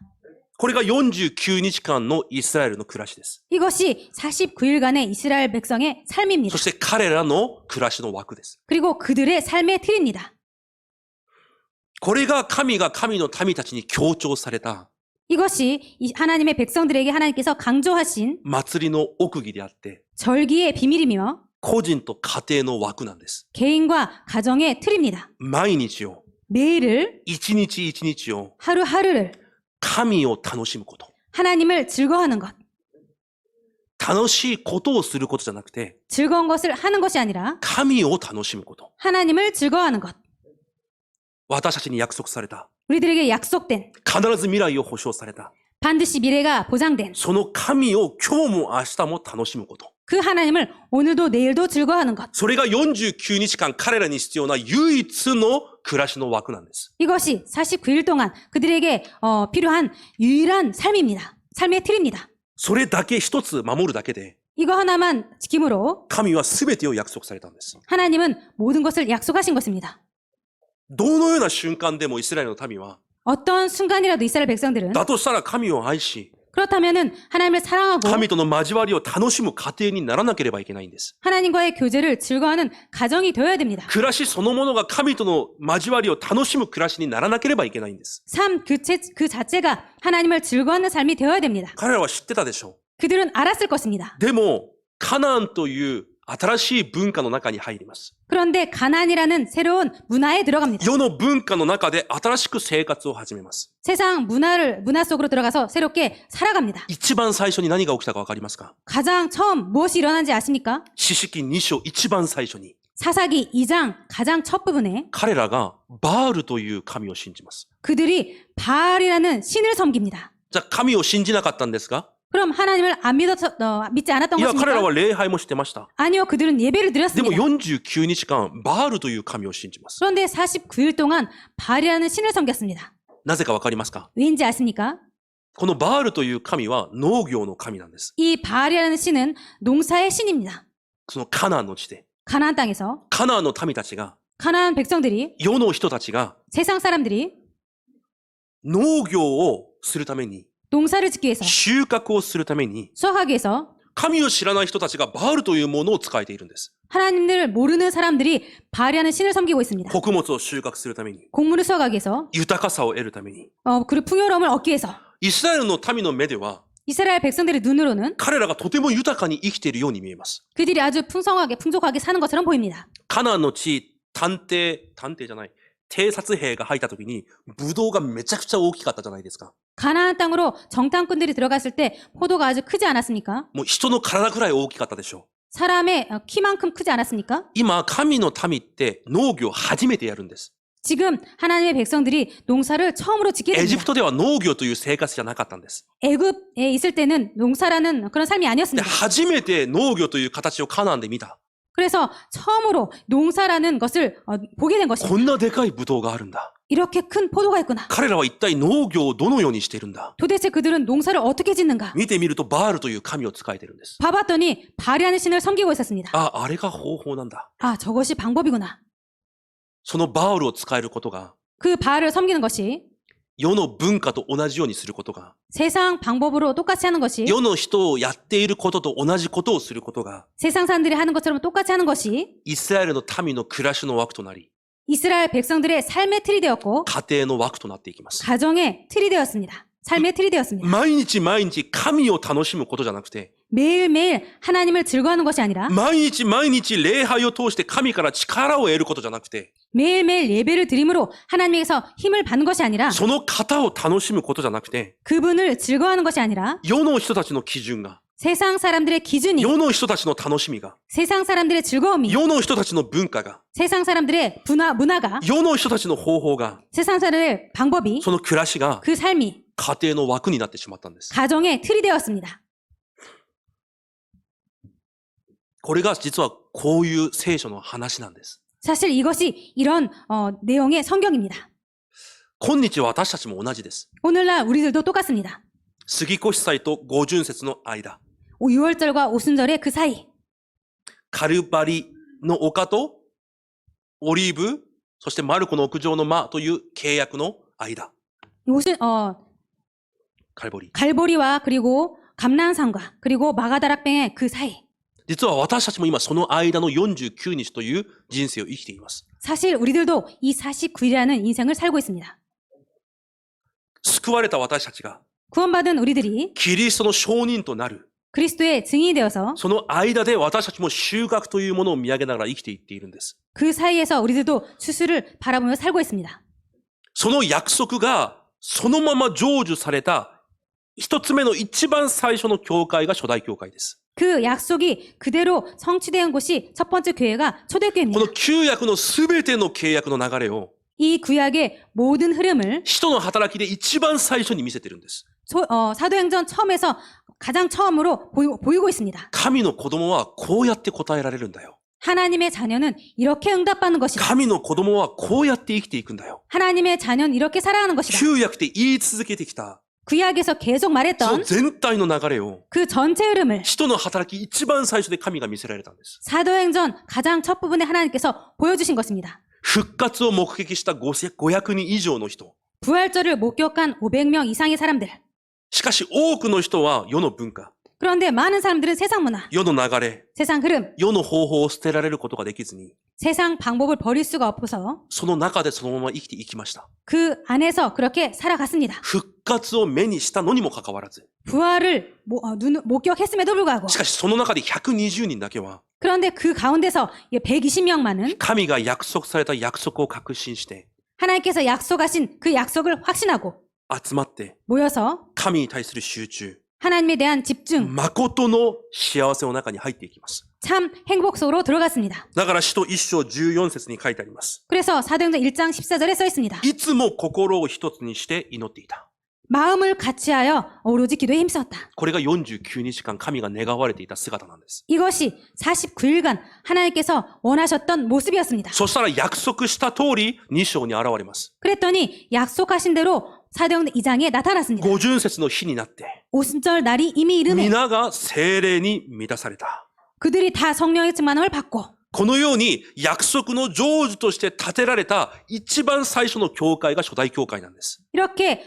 これが49日間のイスラエルの暮らしです。 이것이 49일간의 이스라엘 백성의 삶입니다. そして彼らの暮らしの枠です。 그리고 그들의 삶의 틀입니다. これが神が神の民たちに強調された 이것이 하나님의 백성들에게 하나님께서 강조하신 祭りの奥義であって、 절기의 비밀이며 個人と家庭の枠なんです。 개인과 가정의 틀입니다. 毎日を、 매일을 一日一日を 하루하루를 神を楽しむこと。 하나님을 즐거워하는 것. 楽しいことをすることじゃなくて、 즐거운 것을 하는 것이 아니라 神を楽しむこと。 하나님을 즐거워하는 것. 私たちに約束された。 우리들에게 약속된 必ず未来を保証された。 반드시 미래가 보장된 その神を今日も明日も楽しむこと。 그 하나님을 오늘도 내일도 즐거워하는 것. それが49日間彼らに必要な唯一の暮らしの枠なんです。 이것이 49일 동안 그들에게 필요한 유일한 삶입니다. 삶의 틀입니다. それだけ一つ守るだけで、 이거 하나만 지킴으로 神は全てを約束されたんです。 하나님은 모든 것을 약속하신 것입니다. どのような瞬間でもイスラエルの民は、 어떤 순간이라도 이스라엘 백성들은 だとしたら神を愛し、 그렇다면은 하나님을 사랑하고 神との交わりを楽しむ家庭にならなければいけないんです。 하나님과의 교제를 즐거워하는 가정이 되어야 됩니다. 暮らしそのものが神との交わりを楽しむ暮らしにならなければいけないんです。 삶 그 자체가 하나님을 즐거워하는 삶이 되어야 됩니다. 彼らは知ってたでしょ 그들은 알았을 것입니다. う。でも、カナンという新しい文化の中に入ります。 그런데 가나안이라는 새로운 문화에 들어갑니다. 世の文化の中で新しく生活を始めます。 세상 문화 속으로 들어가서 새롭게 살아갑니다. 一番最初に何が起きたかわかりますか？ 가장 처음 무엇이 일어난지 아십니까? 四式2章一番最初に、 사사기 2장 가장 첫 부분에 彼らがバールという神を信じます。 그들이 바알이라는 신을 섬깁니다. じゃあ神を信じなかったんですか？ 그럼 하나님을 안 믿지 않았던 いや、彼ら 것입니까? は礼拝もしてました。 아니요, 그들은 예배를 でも 드렸습니다. 49日間、バールという神を信じます。 그런데 49일 동안 바알이라는 신을 섬겼습니다. なぜかわかりますか？ 왜인지 아십니까? このバールという神は農業の神なんです。 이 바알이라는 신은 농사의 신입니다. そのカナンの地で、 가나안 땅에서 カナンの民たちが、 가나안 백성들이 世の人たちが 세상 사람들이 農業をするために、 농사를 짓기 위해서 収穫をするために、 수확하기 위해서 神を知らない人たちがバールというものを使えているんです。 하나님을 모르는 사람들이 바알이라는 신을 섬기고 있습니다. 穀物を収穫するために、 곡물을 수확하기 위해서 豊かさを得るために。 그리고 풍요로움을 얻기 위해서 イスラエルの民の目では、 이스라엘 백성들의 눈으로는 彼らがとても豊かに生きているように見えます。 그들이 아주 풍족하게 사는 것처럼 보입니다. カナンの地、探偵じゃない、偵察兵が入った時に、ブドウがめちゃくちゃ大きかったじゃないですか。 가나안 땅으로 정탐꾼들이 들어갔을 때 포도가 아주 크지 않았습니까? もう人の体くらい大きかったでしょ 사람의 키만큼 크지 않았습니까? 今、神の民って農業を初めてやるんです。 지금 하나님의 백성들이 농사를 처음으로 짓게 エジ 됩니다. プトでは農業という生活じゃなかったんです。 애굽에 있을 때는 농사라는 그런 삶이 で、 아니었습니다. 初めて農業という形をカナンで見た。 그래서 처음으로 농사라는 것을 보게 된 것입니다. こんなでかいブドウがあるんだ。 이렇게 큰 포도가 있구나. 彼らは一体農業をどのようにしているんだ。 도대체 그들은 농사를 어떻게 짓는가? 見てみるとバールという神を仕えているんです。 봐봤더니 발이라는 신을 섬기고 있었습니다. あれが方法なんだ。 아, 저것이 방법이구나. そのバールを使えることが、 그 바알을 섬기는 것이 世の文化と同じようにすることが、 세상 방법으로 똑같이 하는 것이 世の人をやっていることと同じことをすることが、 세상 사람들이 하는 것처럼 똑같이 하는 것이 イスラエルの民の暮らしの枠となり、 이스라엘 백성들의 삶의 틀이 되었고 家庭の枠となっていきます。 가정의 틀이 되었습니다. 삶의 틀이 되었습니다. 毎日毎日神を楽しむことじゃなくて、 매일매일 하나님을 즐거워하는 것이 아니라 毎日毎日礼拝を通して神から力を得ることじゃなくて、 매일매일 예배를 드림으로 하나님에게서 힘을 받는 것이 아니라 その方を楽しむことじゃなくて、 그분을 즐거워하는 것이 아니라 世の人たちの基準が、 세상 사람들의 기준이 世の人たちの楽しみが、 세상 사람들의 즐거움이 世の人たちの文化が、 세상 사람들의 문화가 世の人たちの方法が、 세상 사람들의 방법이 その暮らしが 그 삶이 家庭の枠になってしまったんです。 가정의 틀이 되었습니다. これが実はこういう聖書の話なんです。 사실 이것이 이런 내용의 성경입니다. 今日私たちも同じです。 오늘날 우리들도 똑같습니다. 杉越祭と五巡節の間、 6월절과 오순절의 그 사이 カルバリの丘とオリーブ、そしてマルコの屋上の間という契約の間。 カルボリ。 갈보리와 그리고 감람산과 그리고 마가다락뱅의 그 사이. 実は私たちも今その間の49日という人生を生きています。 사실 우리들도 이 49일이라는 인생을 살고 있습니다. 救われた私たちが 구원받은 우리들이 キリストの証人となる。 그리스도의 증인이 되어서 その間で私たちも収穫というものを見上げながら生きていっているんです。 그 사이에서 우리들도 추수를 바라보며 살고 있습니다. その約束がそのまま成就された一つ目の一番最初の教会が初代教会です。 그 약속이 그대로 성취된 곳이 첫 번째 교회가 こ 초대교회입니다. の旧約のすべての契約の流れを 이 구약의 모든 흐름을 使徒の働きで一番最初に見せてるんです。 사도행전 처음에서 가장 처음으로 보이고 있습니다. 神の子供はこうやって答えられるんだよ。 하나님의 자녀는 이렇게 응답받는 것이다. 神の子供はこうやって生きていくんだよ。 하나님의 자녀는 이렇게 살아가는 것이다. 旧約で言い続けてきた 구약에서 계속 その 말했던 全体の流れを 그 전체 흐름을 使徒の働き一番最初で神が見せられたんです。 사도행전 가장 첫 부분에 하나님께서 보여주신 것입니다. 復活を目撃した500人以上の人。 부활절을 목격한 500명 이상의 사람들. しかし多くの人は世の文化、 그런데 많은 사람들은 세상 문화, 世の流れ、 세상 흐름, 世の方法を捨てられることができずに、 세상 방법을 버릴 수가 없어서 その中でそのまま生きていきました。 그 안에서 그렇게 살아갔습니다. 復活を目にしたのにもかかわらず、 부활을 목격했음에도 불구하고 しかしその中で120人だけは、 그런데 그 가운데서 120명만은 神が約束された約束を確信して、 하나님께서 약속하신 그 약속을 확신하고 集まって、 모여서 神に対する集中、 하나님에 대한 집중, 誠の幸せの中に入っていきます。 참 행복 속으로 들어갔습니다. だから使徒1章14節に書いてあります。 그래서 사도행전 1장 14절에 써 있습니다. いつも心を一つにして祈っていた。 마음을 같이하여 오로지 기도에 힘썼다. これが49日間神が願われていた姿なんです。 이것이 49일간 하나님께서 원하셨던 모습이었습니다. そしたら約束した通り2章に現れます。 그랬더니 약속하신 대로 사도행전 2장에 나타났습니다. 五巡節の日になって、 오순절 날이 이미 이르매 皆が聖霊に満たされた。 그들이 다 성령의 충만함을 받고 このように約束の成就として建てられた一番最初の教会が初代教会なんです。 이렇게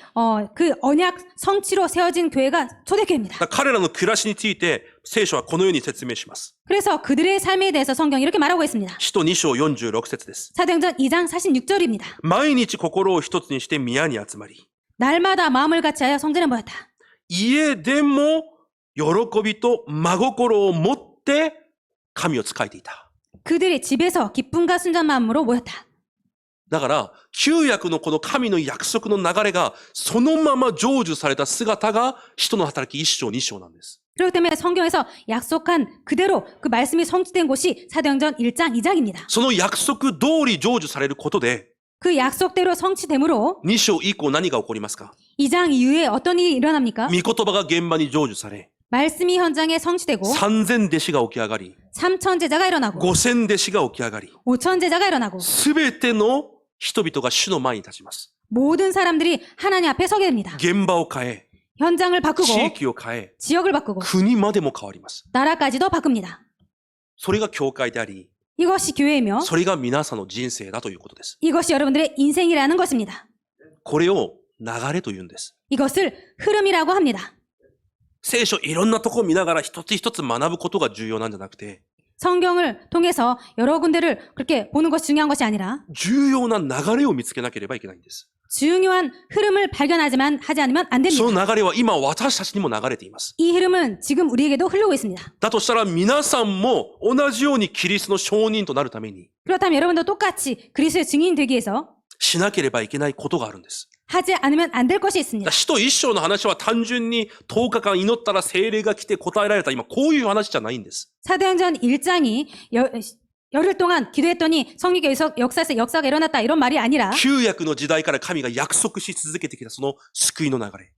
그 언약 성취로 세워진 교회가 초대교회입니다. だから彼らの暮らしについて聖書はこのように説明します。 그래서 그들의 삶에 대해서 성경이 이렇게 말하고 있습니다. 使徒2章46節です。 사도행전 2장 46절입니다. 毎日心を一つにして宮に集まり、 날마다 마음을 같이하여 성전에 모였다. 家でも喜びと真心を持って神を仕えていた。 그들이 집에서 기쁨과 순전 마음으로 모였다. だから、旧約のこの神の約束の流れが、そのまま成就された姿が、使徒の働き1章2章なんです。 그렇기 때문에 성경에서 약속한 그대로 그 말씀이 성취된 곳이 사도행전 1장 2장입니다. その約束通り成就されることで、 그 약속대로 성취되므로 2章以降何が起こりますか？ 2장 이후에 어떤 일이 일어납니까? 御言葉が現場に成就され、 말씀이 현장에 성취되고 3000弟子が起き上がり、 3천 제자가 일어나고 5000弟子が起き上がり、 5천 제자가 일어나고 すべての人々が主の前に立ちます。 모든 사람들이 하나님 앞에 서게 됩니다. 現場を変え、 현장을 地 바꾸고 域を変え、 지역을 바꾸고 国までも変わります。 나라까지도 바꿉니다. それが教会であり、 이것이 교회이며 それが皆さんの人生だということです。 이것이 여러분들의 인생이라는 것입니다. これを流れと言うんです。 이것을 흐름이라고 합니다. 聖書いろんなとこ見ながら一つ一つ学ぶことが重要なんじゃなくて、 성경을 통해서 여러 군데를 그렇게 보는 것이 중요한 것이 아니라 重要な流れを見つけなければいけないんです。 중요한 흐름을 발견하지만 하지 않으면 안 そ 됩니다. の流れは今私たちにも流れています。 이 흐름은 지금 우리에게도 흐르고 있습니다. だとしたら皆さんも同じようにキリストの証人となるために 그렇다면 여러분도 똑같이 그리스도의 증인 되기 위해서 しなければいけないことがあるんです。 하지 않으면 안 될 것이 있습니다. 使徒一章の話は単純に10日間祈ったら聖霊が来て答えられた今こういう話じゃないんです。 사도행전 1장이 열흘 동안 기도했더니 성령께서 역사에서 역사가 일어났다 이런 말이 아니라 旧約の時代から神が約束し続けてきたその救いの流れ。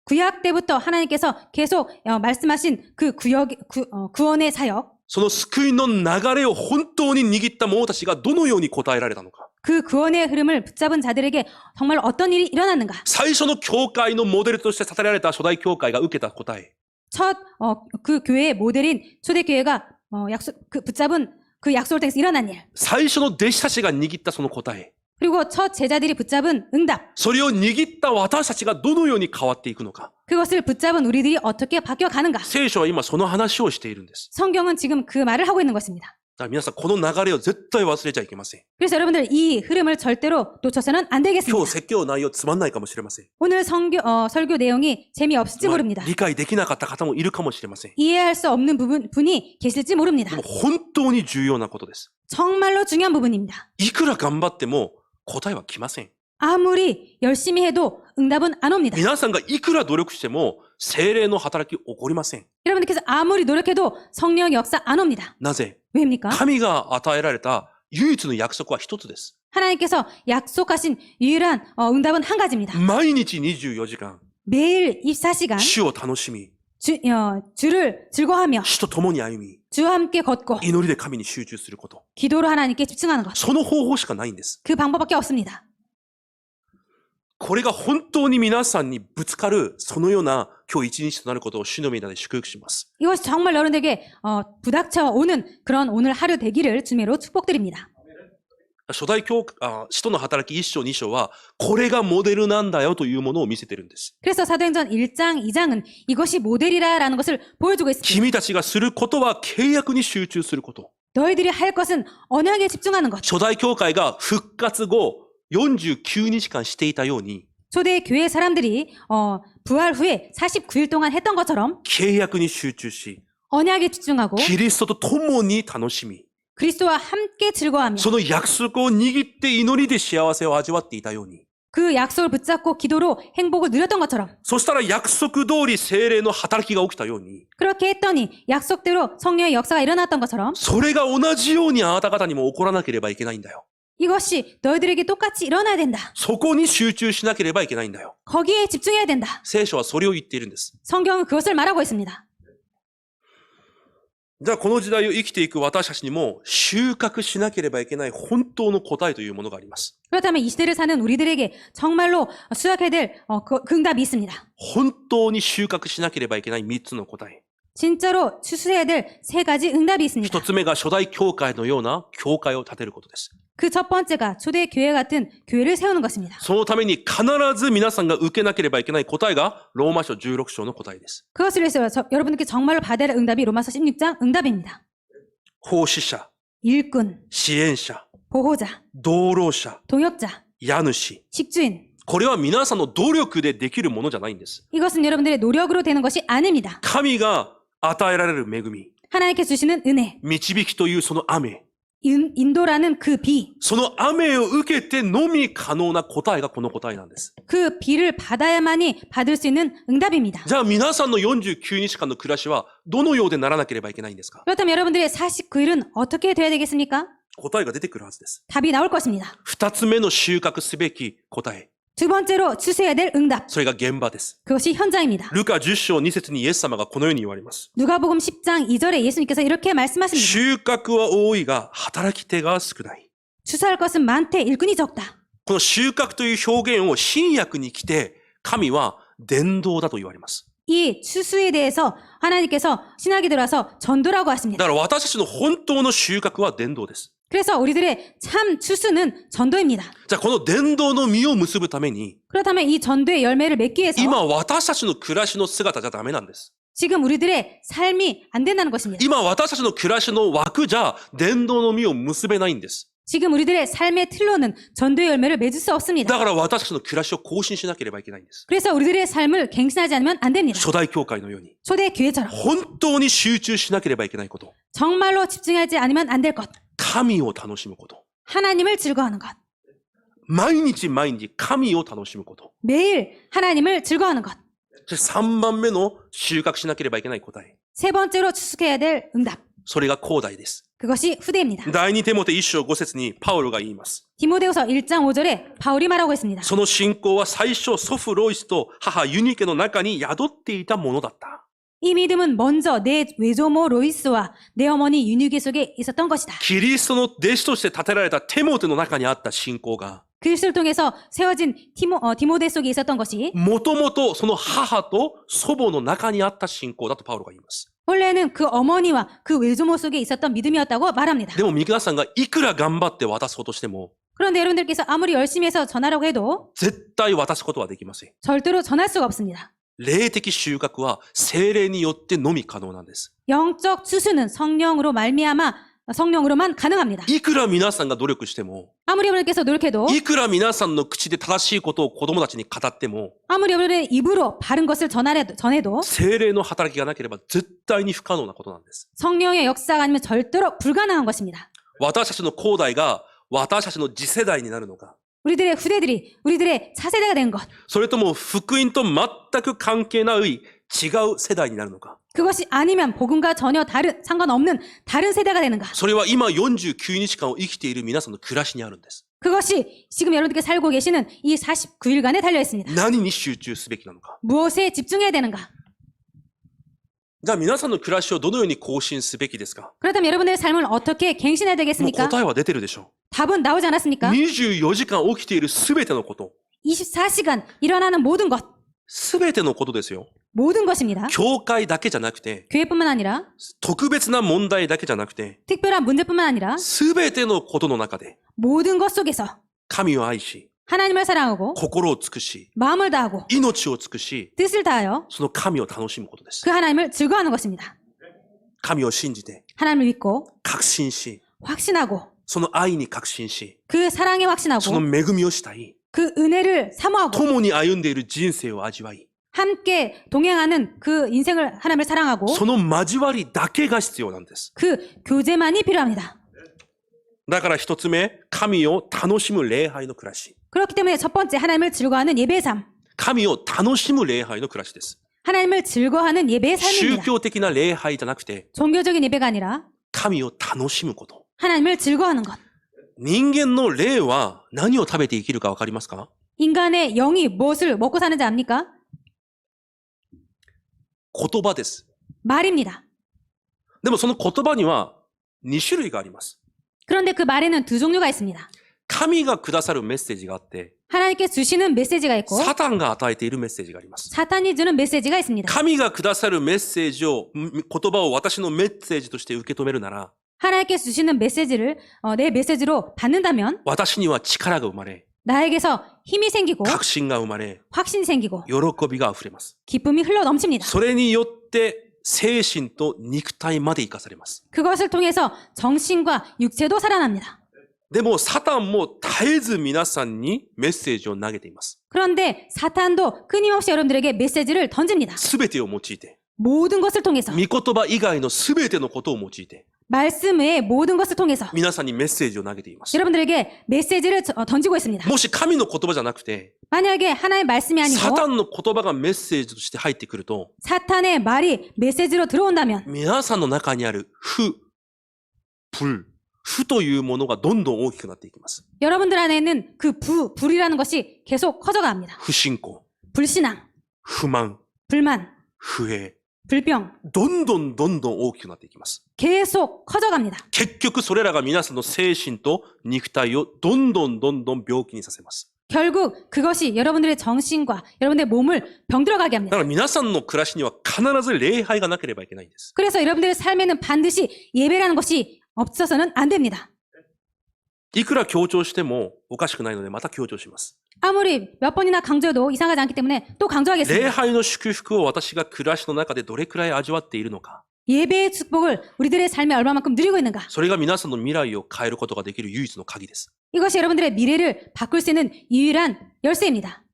구약 때부터 하나님께서 계속 말씀하신 그 구원의 사역 その救いの流れを本当に握った者たちがどのように答えられたのか。 그 구원의 흐름을 붙잡은 자들에게 정말 어떤 일이 일어났는가? 最初の教会のモデルとして建てられた初代教会が受けた答え。 첫 그 교회의 모델인 초대교회가 붙잡은 그 약속을 통해서 일어난 일. 最初の弟子たちが握ったその答え。 그리고 첫 제자들이 붙잡은 응답. それを握った私たちがどのように変わっていくのか。 그것을 붙잡은 우리들이 어떻게 바뀌어 가는가? 聖書は今その話をしているんです。 성경은 지금 그 말을 하고 있는 것입니다. だから皆さんこの流れを絶対忘れちゃいけません。 그래서 여러분들 이 흐름을 절대로 놓쳐서는 안 今 되겠습니다. 日説教内容つまんないかもしれません。 오늘 설교 내용이 재미없을지 모릅니다. 理解できなかった方もいるかもしれません。 이해할 수 없는 분이 계실지 모릅니다. でも本当に重要なことです。 정말로 중요한 부분입니다. いくら頑張っても答えは来ません。 아무리 열심히 해도 응답은 안 옵니다. 皆さんがいくら努力しても聖霊の働き起こりません。 여러분들께서 아무리 노력해도 성령 역사 안 옵니다. なぜ？ 왜입니까? 神が与えられた唯一の約束は一つです。 하나님께서 약속하신 유일한 응답은 한 가지입니다. 毎日24時間、 매일 24시간 主を楽しみ、 주를 즐거워하며 主と共に歩み、 주와 함께 걷고 祈りで神に集中すること。 기도로 하나님께 집중하는 것. その方法しかないんです。 그 방법밖에 없습니다. これが本当に皆さんにぶつかる、そのような今日一日となることを主の皆で祝福します。 이것이 정말 여러분들에게 부닥쳐 오는 그런 오늘 하루 되기를 주매로 축복드립니다. 初代使徒の働き1章2章は、これがモデルなんだよというものを見せてるんです。 그래서 사도행전 1장, 2장은 이것이 모델이라라는 것을 보여주고 있습니다. 君たちがすることは契約に集中すること。 너희들이 할 것은 언약에 집중하는 것. 初代教会が復活後49日間していたように、 초대 교회 사람들이 부활 후에 49일 동안 했던 것처럼 契約に集中し、 언약에 집중하고 キリストと共に楽しみ、 그리스도와 함께 즐거워하며 その約束を握って祈りで幸せを味わっていたように、 그 약속을 붙잡고 기도로 행복을 누렸던 것처럼 そしたら約束通り聖霊の働きが起きたように、 그렇게 했더니 약속대로 성령의 역사가 일어났던 것처럼 それが同じようにあなた方にも起こらなければいけないんだよ。 이것이 너희들에게 똑같이 일어나야 된다. そこに集中しなければいけないんだよ。 거기에 집중해야 된다. 聖書はそれを言っているんです。 성경은 그것을 말하고 있습니다. じゃあこの時代を生きていく私たちにも収穫しなければいけない本当の答えというものがあります。 그렇다면 이 시대를 사는 우리들에게 정말로 수확해야 될 그 응답이 있습니다. 本当に収穫しなければいけない3つの答え。 진짜로 추수해야 될 3가지 응답이 있습니다. 1つ目が初代教会のような教会を建てることです。 그 첫 번째가 초대 교회 같은 교회를 세우는 것입니다. そのために必ず皆さんが受けなければいけない答えがローマ書16章の答えです。 그것을 위해서 여러분들께 정말로 받아야 할 응답이 로마서 16장 응답입니다. 奉仕者、 일꾼, 支援者、 보호자, 道路者、 동역자, 家主。 식주인. これは皆さんの努力でできるものじゃないんです。 이것은 여러분들의 노력으로 되는 것이 아닙니다. 神が与えられる恵み、 하나님께 주시는 은혜, 導きというその雨、 인도라는 그 비, その雨を受けてのみ可能な答えがこの答えなんです。 그 비를 받아야만이 받을 수 있는 응답입니다. じゃあ皆さんの49日間の暮らしはどのようでならなければいけないんですか？ 그렇다면 여러분들의 49일은 어떻게 돼야 되겠습니까? 答えが出てくるはずです。 답이 나올 것입니다. 二つ目の収穫すべき答え。 두 번째로 추수해야 될 응답, それが現場です。 그것이 현장입니다. ルカ10章2節にイエス様がこのように言われます。 누가복음 10장 2절에 예수님께서 이렇게 말씀하십니다. 収穫は多いが働き手が少ない。 추수할 것은 많되 일꾼이 적다. この収穫という表現を新約に来て、神は伝道だと言われます。 이 추수에 대해서 하나님께서 신학에 들어와서 전도라고 だ 하십니다. から私たちの本当の収穫は伝道です。 그래서 우리들의 참 추수는 전도입니다. じゃあこの伝道の実を結ぶために、 그렇다면 이 전도의 열매를 맺기 위해서 今私たちの暮らしの姿じゃダメなんです。 지금 우리들의 삶이 안 된다는 것입니다. 今私たちの暮らしの枠じゃ伝道の実を結べないんです。 지금 우리들의 삶의 틀로는 전도의 열매를 맺을 수 없습니다. だから私たちの暮らしを更新しなければいけないんです。 그래서 우리들의 삶을 갱신하지 않으면 안 됩니다. 初代教会のように。 초대 교회처럼 本当に集中しなければいけないこと。 정말로 집중하지 않으면 안 될 것. 神を楽しむこと。 하나님을 즐거워하는 것. 毎日毎日神を楽しむこと。 매일 하나님을 즐거워하는 것. そして3番目の収穫しなければいけない答え。 세 번째로 추수해야 될 응답. それが後代です。 그것이 후대입니다. 第2テモテ1章5節にパウロが言います。 디모데후서 1장 5절에 바울이 말하고 있습니다. その信仰は最初祖父ロイスと母ユニケの中に宿っていたものだった。 이 믿음은 먼저 내 외조모 로이스와 내 어머니 유니게 속에 있었던 것이다. キリストの弟子として建てられたテモテの中にあった信仰が、 그리스도를 통해서 세워진 디모데 속에 있었던 것이 もともとその母と祖母の中にあった信仰だとパウロが言います。 원래는 그 어머니와 그 외조모 속에 있었던 믿음이었다고 말합니다. でも皆さんがいくら頑張って渡そうとしても、 그런데 여러분들께서 아무리 열심히 해서 전하라고 해도 絶対渡すことはできません。 절대로 전할 수가 없습니다. 霊的収穫は聖霊によってのみ可能なんです。 영적 추수는 성령으로 말미암아 성령으로만 가능합니다. いくら皆さんが努力しても、 아무리 여러분께서 노력해도 いくら皆さんの口で正しいことを子供たちに語っても、 아무리 여러분의 입으로 바른 것을 전해도 聖霊の働きがなければ絶対に不可能なことなんです。 성령의 역사가 아니면 절대로 불가능한 것입니다. 私たちの後代が私たちの次世代になるのか、 우리들의 후대들이 우리들의 차세대가 된 것. それとも福音と全く関係ない違う世代になるのか。 그것이 아니면 복음과 전혀 상관없는 다른 세대가 되는가. それは今49日間を生きている皆さんの暮らしにあるんです。 그것이 지금 여러분들께 살고 계시는 이 49일간에 달려 있습니다. 何に集中すべきなのか。 무엇에 집중해야 되는가. じゃあ皆さんの暮らしをどのように更新すべきですか？ 그렇다면 여러분들의 삶을 어떻게 갱신해야 もう 되겠습니까? 答えは出てるでしょ 답은 나오지 う。 않았습니까? 24時間起きているすべてのこと。 24시간 일어나는 모든 것. すべてのことですよ。 모든 것입니다. 教会だけじゃなくて、 교회뿐만 아니라 特別な問題だけじゃなくて、 특별한 문제뿐만 아니라 すべてのことの中で、 모든 것 속에서 神を愛し、 하나님을 사랑하고 心を尽くし、 마음을 다하고 命を尽くし、 뜻을 다하여 その神を楽しむことです。 그 하나님을 즐거워하는 것입니다. 神を信じて、 하나님을 믿고 確信し、 확신하고 その愛に確信し、 그 사랑에 そ 확신하고 の恵みをしたい、 그 은혜를 사모하고 共に歩んでいる人生を味わい、 함께 동행하는 그 인생을 하나님을 사랑하고 その交わりだけが必要なんです。 그 교제만이 필요합니다. だから一つ目、神を楽しむ礼拝の暮らし。 그렇기 때문에 첫 번째 하나님을 즐거워하는 예배의 삶. 神を楽しむ礼拝の暮らしです。 하나님을 즐거워하는 예배의 宗 삶입니다. 教的な礼拝じゃなくて、 종교적인 예배가 아니라 神を楽しむこと。 하나님을 즐거워하는 것. 人間の霊は何を食べて生きるかわかりますか？ 인간의 영이 무엇을 먹고 사는지 압니까? 言葉です。 말입니다. でもその言葉には2種類があります。 그런데 그 말에는 두 종류가 있습니다. 神がくださるメッセージがあって、 하나님께 주시는 메시지가 있고 サタンが与えているメッセージがあります。 사탄이 주는 메시지가 있습니다. 神がくださるメッセージを、言葉を私のメッセージとして受け止めるなら、 하나님께 주시는 메시지를 내 메시지로 받는다면 私には力が生まれ、 나에게서 힘이 생기고 確信が生まれ、 확신이 생기고 喜びが溢れます。 기쁨이 흘러 넘칩니다. それによって精神と肉体まで生かされます。 그것을 통해서 정신과 육체도 살아납니다. でもサタンも絶えず皆さんにメッセージを投げています。 그런데 사탄도 끊임없이 여러분들에게 메시지를 던집니다. すべてを用いて、 모든 것을 통해서 御言葉以外のすべてのことを用いて、 말씀 외의 모든 것을 통해서 皆さんにメッセージを投げています。 여러분들에게 메시지를 던지고 있습니다. もし神の言葉じゃなくて、 만약에 하나의 말씀이 サ 아니고 タンの言葉がメッセージとして入ってくると、 사탄의 말이 메시지로 들어온다면 皆さんの中にある負というものがどんどん大きくなっていきます。 여러분들 안에 있는 그 불이라는 것이 계속 커져갑니다. 不信仰、 불신앙, 不満、 불만, 不平。 불평 どんどん大きくなっていきます。 계속 커져갑니다. 結局それらが皆さんの精神と肉体をどんどん病気にさせます。 결국 그것이 여러분들의 정신과 여러분들의 몸을 병들어가게 だ 합니다. から皆さんの暮らしには必ず礼拝がなければいけないんです。 그래서 여러분들의 삶에는 반드시 예배라는 것이 없어서는 안 됩니다. いくら強調してもおかしくないのでまた強調します。 아무리 몇 번이나 강조해도 이상하지 않기 때문에 또 礼 강조하겠습니다. 拝の祝福を私が暮らしの中でどれくらい味わっているのか。 예배의 축복을 우리들의 삶에 얼마만큼 누리고 있는가? それが皆さんの未来を変えることができる唯一の鍵です。 이것이 여러분들의 미래를 바꿀 수 있는 유일한 열쇠입니다.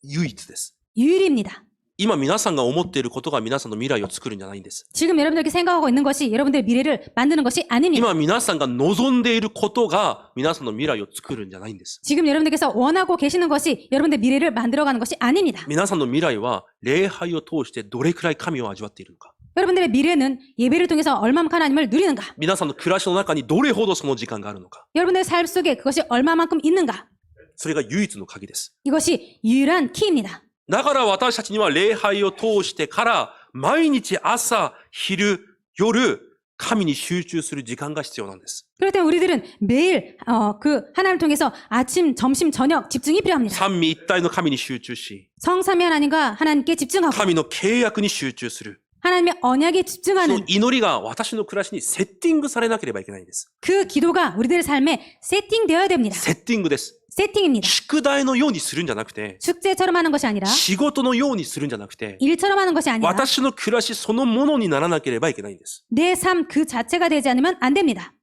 唯一です。 유일입니다. 今皆さんが思っていることが皆さんの未来を作るんじゃないんです。 지금 여러분들께 생각하고 있는 것이 여러분들의 미래를 만드는 것이 아닙니다. 今皆さんが望んでいることが皆さんの未来を作るんじゃないんです。 지금 여러분들께서 원하고 계시는 것이 여러분들의 미래를 만들어가는 것이 아닙니다. 皆さんの未来は礼拝を通してどれくらい神を味わっているのか。 여러분들의 미래는 예배를 통해서 얼마만큼 하나님을 누리는가? 皆さんの暮らしの中にどれほどその時間があるのか。 여러분들의 삶 속에 그것이 얼마만큼 있는가? それが唯一の鍵です。 이것이 유일한 키입니다. だから私たちには礼拝を通してから毎日朝、昼、夜、神に集中する時間が必要なんです。 그럴 때 우리들은 매일 그 하나님을 통해서 아침, 점심, 저녁 집중이 필요합니다. 三位一体の神に集中し、 성삼위 하나님과 하나님께 집중하고 神の契約に集中する。 하나님의 언약에 その 집중하는 祈りが私の暮らしにセッティングされなければいけないんです。 그 기도가 우리들의 삶에 세팅되어야 됩니다. セッティングです。 세팅입니다. 宿題のようにするんじゃなくて、 축제처럼 하는 것이 아니라 仕事のようにするんじゃなくて、 일처럼 하는 것이 아니라 私の暮らしそのものにならなければいけないんです。 내 삶 그 자체가 되지 않으면 안 됩니다.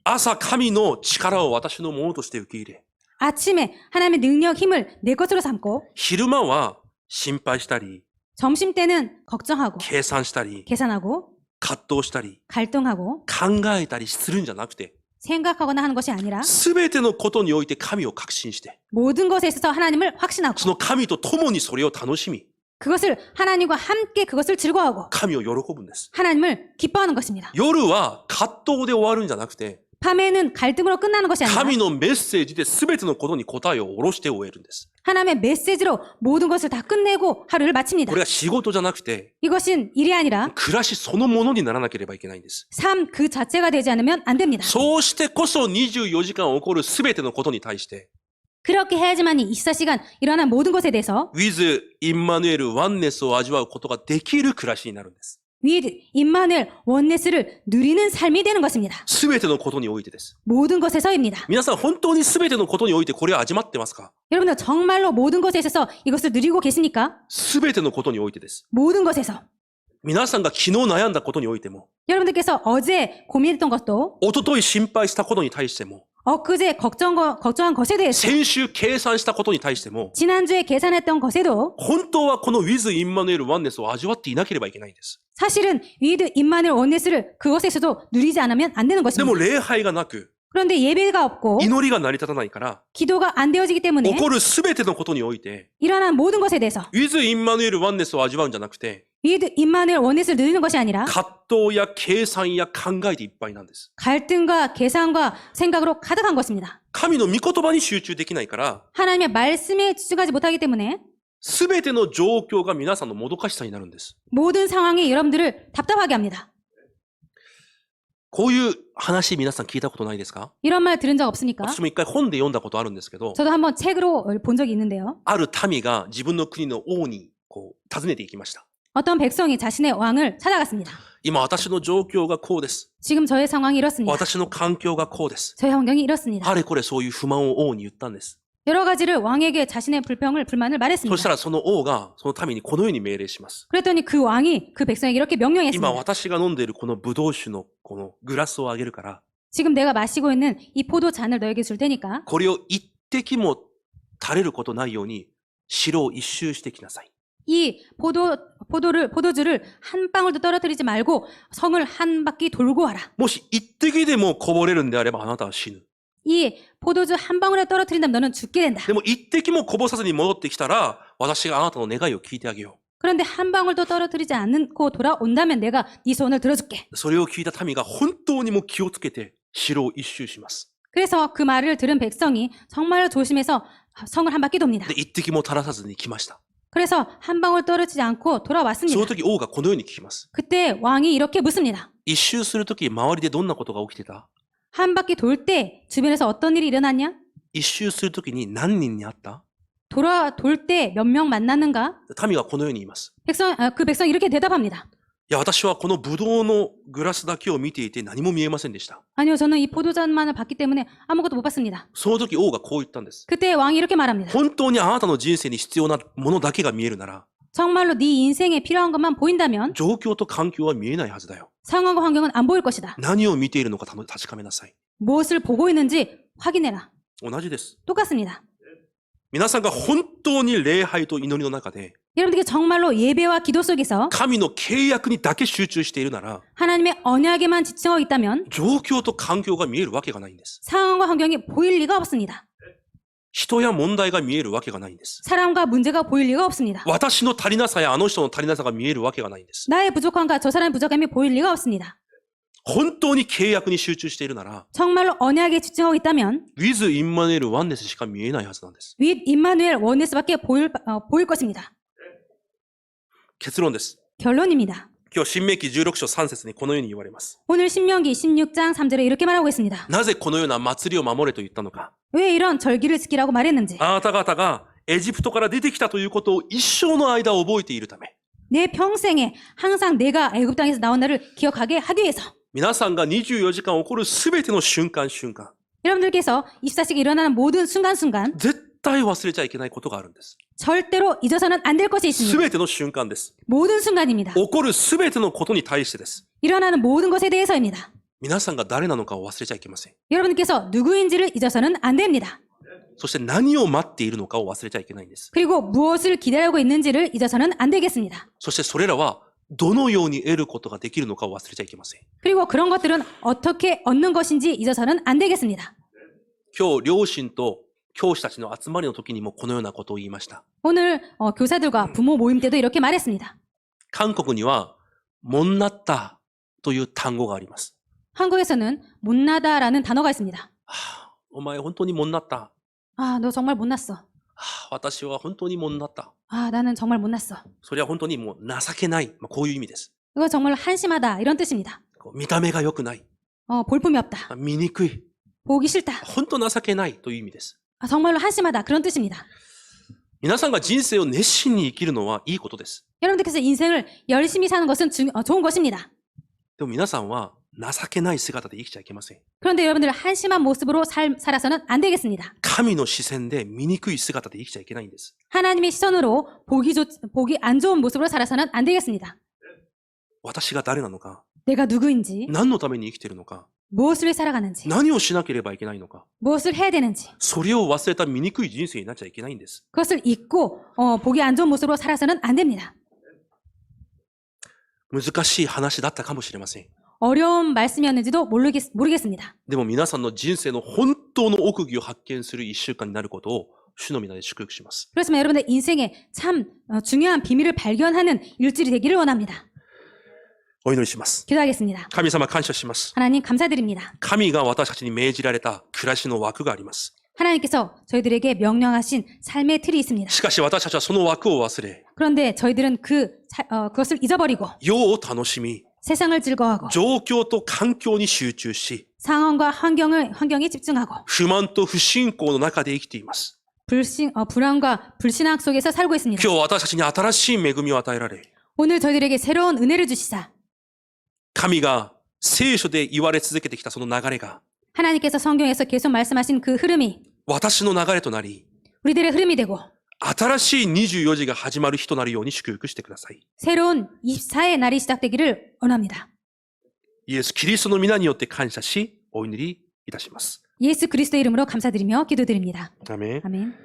朝神の力を私のものとして受け入れ、 아침에 하나님의 능력, 힘을 내 것으로 삼고 昼間は心配したり、 점심 때는 걱정하고 計算したり、 계산하고 葛藤したり、 갈등하고 考えたりするんじゃなくて、 생각하거나 하는 것이 아니라 すべてのことにおいて神を確信して、 모든 것에 있어서 하나님을 확신하고 その神と共にそれを楽しみ、 그것을 하나님과 함께 그것을 즐거워하고 神を喜ぶんです。 하나님을 기뻐하는 것입니다. 夜は葛藤で終わるんじゃなくて、 밤에는 갈등으로 끝나는 것이 아니라 神のメッセージで全てのことに答えを下ろして終えるんです。 하나님의 메시지로 모든 것을 다 끝내고 하루를 마칩니다. これが仕事じゃなくて、 이것은 일이 아니라 暮らしそのものにならなければいけないんです。 삶 그 자체가 되지 않으면 안 됩니다. そうしてこそ24時間起こる全てのことに対して、 그렇게 해야지만이 24시간 일어난 모든 것에 대해서 with インマヌエルワンネスを味わうことができる暮らしになるんです。 with 임마누엘 원네스를 누리는 삶이 되는 것입니다. 全てのことにおいてです。 모든 것에서입니다. 皆さん本当に全てのことにおいてこれを味わってますか？ 여러분들 정말로 모든 것에 있어서 이것을 누리고 계십니까? 全てのことにおいてです。 모든 것에서. 皆さんが昨日悩んだことにおいても、 여러분들께서 어제 고민했던 것도 一昨日心配したことに対しても、 엊그제 걱정한 것에 대해서 先週計算したことに対しても、 지난주에 계산했던 것에도 本当はこの with インマヌエルワンネスを味わっていなければいけないんです。 사실은 with 임마누엘 원네스를 그것에서도 누리지 않으면 안 되는 でも 것입니다. 礼拝がなく、 그런데 예배가 없고 祈りが成り立たないから、 기도가 안 되어지기 때문에 起こる全てのことにおいて、 일어난 모든 것에 대해서 with インマヌエルワンネスを味わうんじゃなくて、 with 임마누엘 원네스를 누리는 것이 아니라 葛藤や計算や考えでいっぱいなんです。 갈등과 계산과 생각으로 가득한 것입니다. 神の御言葉に集中できないから、 하나님의 말씀에 집중하지 못하기 때문에 全ての状況が皆さんのもどかしさになるんです。 모든 상황이 여러분들을 답답하게 합니다. こういう話皆さん聞いたことないですか？ 이런 말 들은 적 없습니까? 私も一回本で読んだことあるんですけど、 저도 한번 책으로 본 적이 있는데요. ある民が自分の国の王に訪ねていきました。 어떤 백성이 자신의 왕을 찾아갔습니다. 今私の状況がこうです。 지금 저의 상황이 이렇습니다. 私の環境がこうです。 저의 환경이 이렇습니다. あれこれそういう不満を王に言ったんです。 여러 가지를 왕에게 자신의 불만을 そした 말했습니다. らその王がその民にこのように命令します。 그랬더니 그 왕이 그 백성에게 이렇게 今 명령했습니다. 私が飲んでいるこのブドウ酒のこのグラスをあげるから、 지금 내가 마시고 있는 이 포도 잔을 너에게 줄 테니까 これを一滴も垂れることないように城を一周してきなさい。이 포도주를 한 방울도 떨어뜨리지 말고 성을 한 바퀴 돌고 와라. もし一滴でもこぼれるんであればあなたは死ぬ。 이 포도주 한 방울에 떨어뜨린다면 너는 죽게 된다. でも一滴もこぼさずに戻ってきたら、私があなたの願いを聞いてあげよ 그런데 한 방울도 떨어뜨리지 않고 돌아온다면 내가 네 소원을 들어줄게. う。それを聞いた民が本当にも気をつけて城を一周します。 그래서 그 말을 들은 백성이 정말로 조심해서 성을 한 바퀴 돕니다. で、一滴も垂らさずに来ました。 그래서 한 방울 떨어지지 않고 その 돌아왔습니다. 時王がこのように聞きます。 그때 왕이 이렇게 묻습니다. 一周する時周りでどんなことが起きてた？ 한 바퀴 돌 때 주변에서 어떤 일이 일어났냐? 一周する時に何人に会った？ 돌 때 몇 명 만났는가? 民がこのように言います。 그 백성이 이렇게 대답합니다. いや、私はこのブドウのグラスだけを見ていて何も見えませんでした。 아니요, 저는 이 포도잔만을 봤기 때문에 아무것도 못 봤습니다. その時王がこう言ったんです。 그때 왕이 이렇게 말합니다. 本当にあなたの人生に必要なものだけが見えるなら、 정말로 네 인생에 필요한 것만 보인다면 状況と環境は見えないはずだよ。 상황과 환경은 안 보일 것이다. 何を見ているのか確かめなさい。 무엇을 보고 있는지 확인해라. 同じです。 똑같습니다. 皆さんが本当に礼拝と祈りの中で、 여러분들이 정말로 예배와 기도 속에서 神の契約にだけ集中しているなら、 하나님의 언약에만 집중하고 있다면 状況と環境が見えるわけがないんです。 상황과 환경이 보일 리가 없습니다. 人や問題が見えるわけがないんです。 사람과 문제가 보일 리가 없습니다. 私の足りなさやあの人の足りなさが見えるわけがないんです。 나의 부족함과 저 사람의 부족함이 보일 리가 없습니다. 本当に契約に集中しているなら、 정말로 언약에 집중하고 있다면 with インマネルワンネスしか見えないはずなんです。 with 임마누엘 원네스밖에 보일 것입니다. 結論です。 결론입니다. 今日、新明記16章3節にこのように言われます。 오늘 신명기 16장 3절에 이렇게 말하고 있습니다. なぜこのような祭りを守れと言ったのか。 왜 이런 절기를 지키라고 말했는지 あなた方がエジプトから出てきたということを一生の間覚えているため。 내 평생에 항상 내가 애굽 땅에서 나온 날을 기억하게 하기 위해서 皆さんが24時間起こるすべての瞬間瞬間、 여러분들께서 24시간 일어나는 모든 순간순간 絶対忘れちゃいけないことがあるんです。 절대로 잊어서는 안 될 것이 す 있습니다. べての瞬間です。 모든 순간입니다. 起こるすべてのことに対してです。 일어나는 모든 것에 대해서입니다. 皆さんが誰なのかを忘れちゃいけません。 여러분들께서 누구인지를 잊어서는 안 됩니다. そして何を待っているのかを忘れちゃいけないんです。 그리고 무엇을 기다리고 있는지를 잊어서는 안 되겠습니다. そしてそれらはどのように得ることができるのかを忘れちゃいけません。 그리고 그런 것들은 어떻게 얻는 것인지 잊어서는 안 되겠습니다. 今日、両親と教師たちの集まりの時にもこのようなことを言いました。 오늘 교사들과 부모 모임 때도 이렇게 말했습니다. 韓国には、못났다という単語があります。 한국에서는 못나다라는 단어가 있습니다. お前本当に못났다。 아, 너 정말 못났어. 私は本当に못났다。 아, 나는 정말 못났어. それは本当にもう情けない。こういう意味です。 이거 정말 한심하다 이런 뜻입니다. 見た目が良くない。 볼품이 없다. 醜い。 보기 싫다. 本当情けないという意味です。 아, 정말로 한심하다 그런 뜻입니다. 皆さんが人生を熱心に生きるのはいいことです。 여러분들께서 인생을 열심히 사는 것은 좋은 것입니다. でも皆さんは情けない姿で生きちゃいけません。 그런데 여러분들 한심한 모습으로 살아서는 안 되겠습니다. 神の視線で醜い姿で生きちゃいけないんです。 하나님의 시선으로 보기 안 좋은 모습으로 살아서는 안 되겠습니다. 私が誰なのか、 내가 누구인지, 何のために生きているのか、 무엇을 위해 살아가는지, 何をしなければいけないのか、 무엇을 해야 되는지, それを忘れた醜い人生になっちゃいけないんです。 그것을 잊고 보기 안 좋은 모습으로 살아서는 안 됩니다. 難しい話だったかもしれません。 어려운 말씀이었는지도 모르겠습니다. でも皆さんの人生の本当の奥義を発見する一週間になることを主の皆で祝福します。 그렇지만 여러분들 인생에 참 중요한 비밀을 발견하는 일주일이 되기를 원합니다. お祈りします。 기도하겠습니다. 神様感謝します。 하나님 감사드립니다. 神が私たちに命じられた暮らしの枠があります。 하나님께서 저희들에게 명령하신 삶의 틀이 있습니다. しかし私たちはその枠を忘れ、 그런데 저희들은 그것을 잊어버리고 世を楽しみ、 세상을 즐거워하고 状況と環境に集中し、 상황과 환경에 집중하고 不満と不信仰の中で生きています。 불안과 불신앙 속에서 살고 있습니다. 今日私たちに新しい恵みを与えられ、 오늘 저희들에게 새로운 은혜를 주시사 神が聖書で言われ続けてきたその流れが 하나님께서 성경에서 계속 말씀하신 그 흐름이 私の流れとなり、 우리들의 흐름이 되고 新しい24時が始まる日となるように祝福してください。 새로운 24의 날이 시작되기를 원합니다. イエス・キリストの皆によって感謝し、お祈りいたします。 예수 그리스도의 이름으로 감사드리며 기도드립니다. 아멘. 아멘.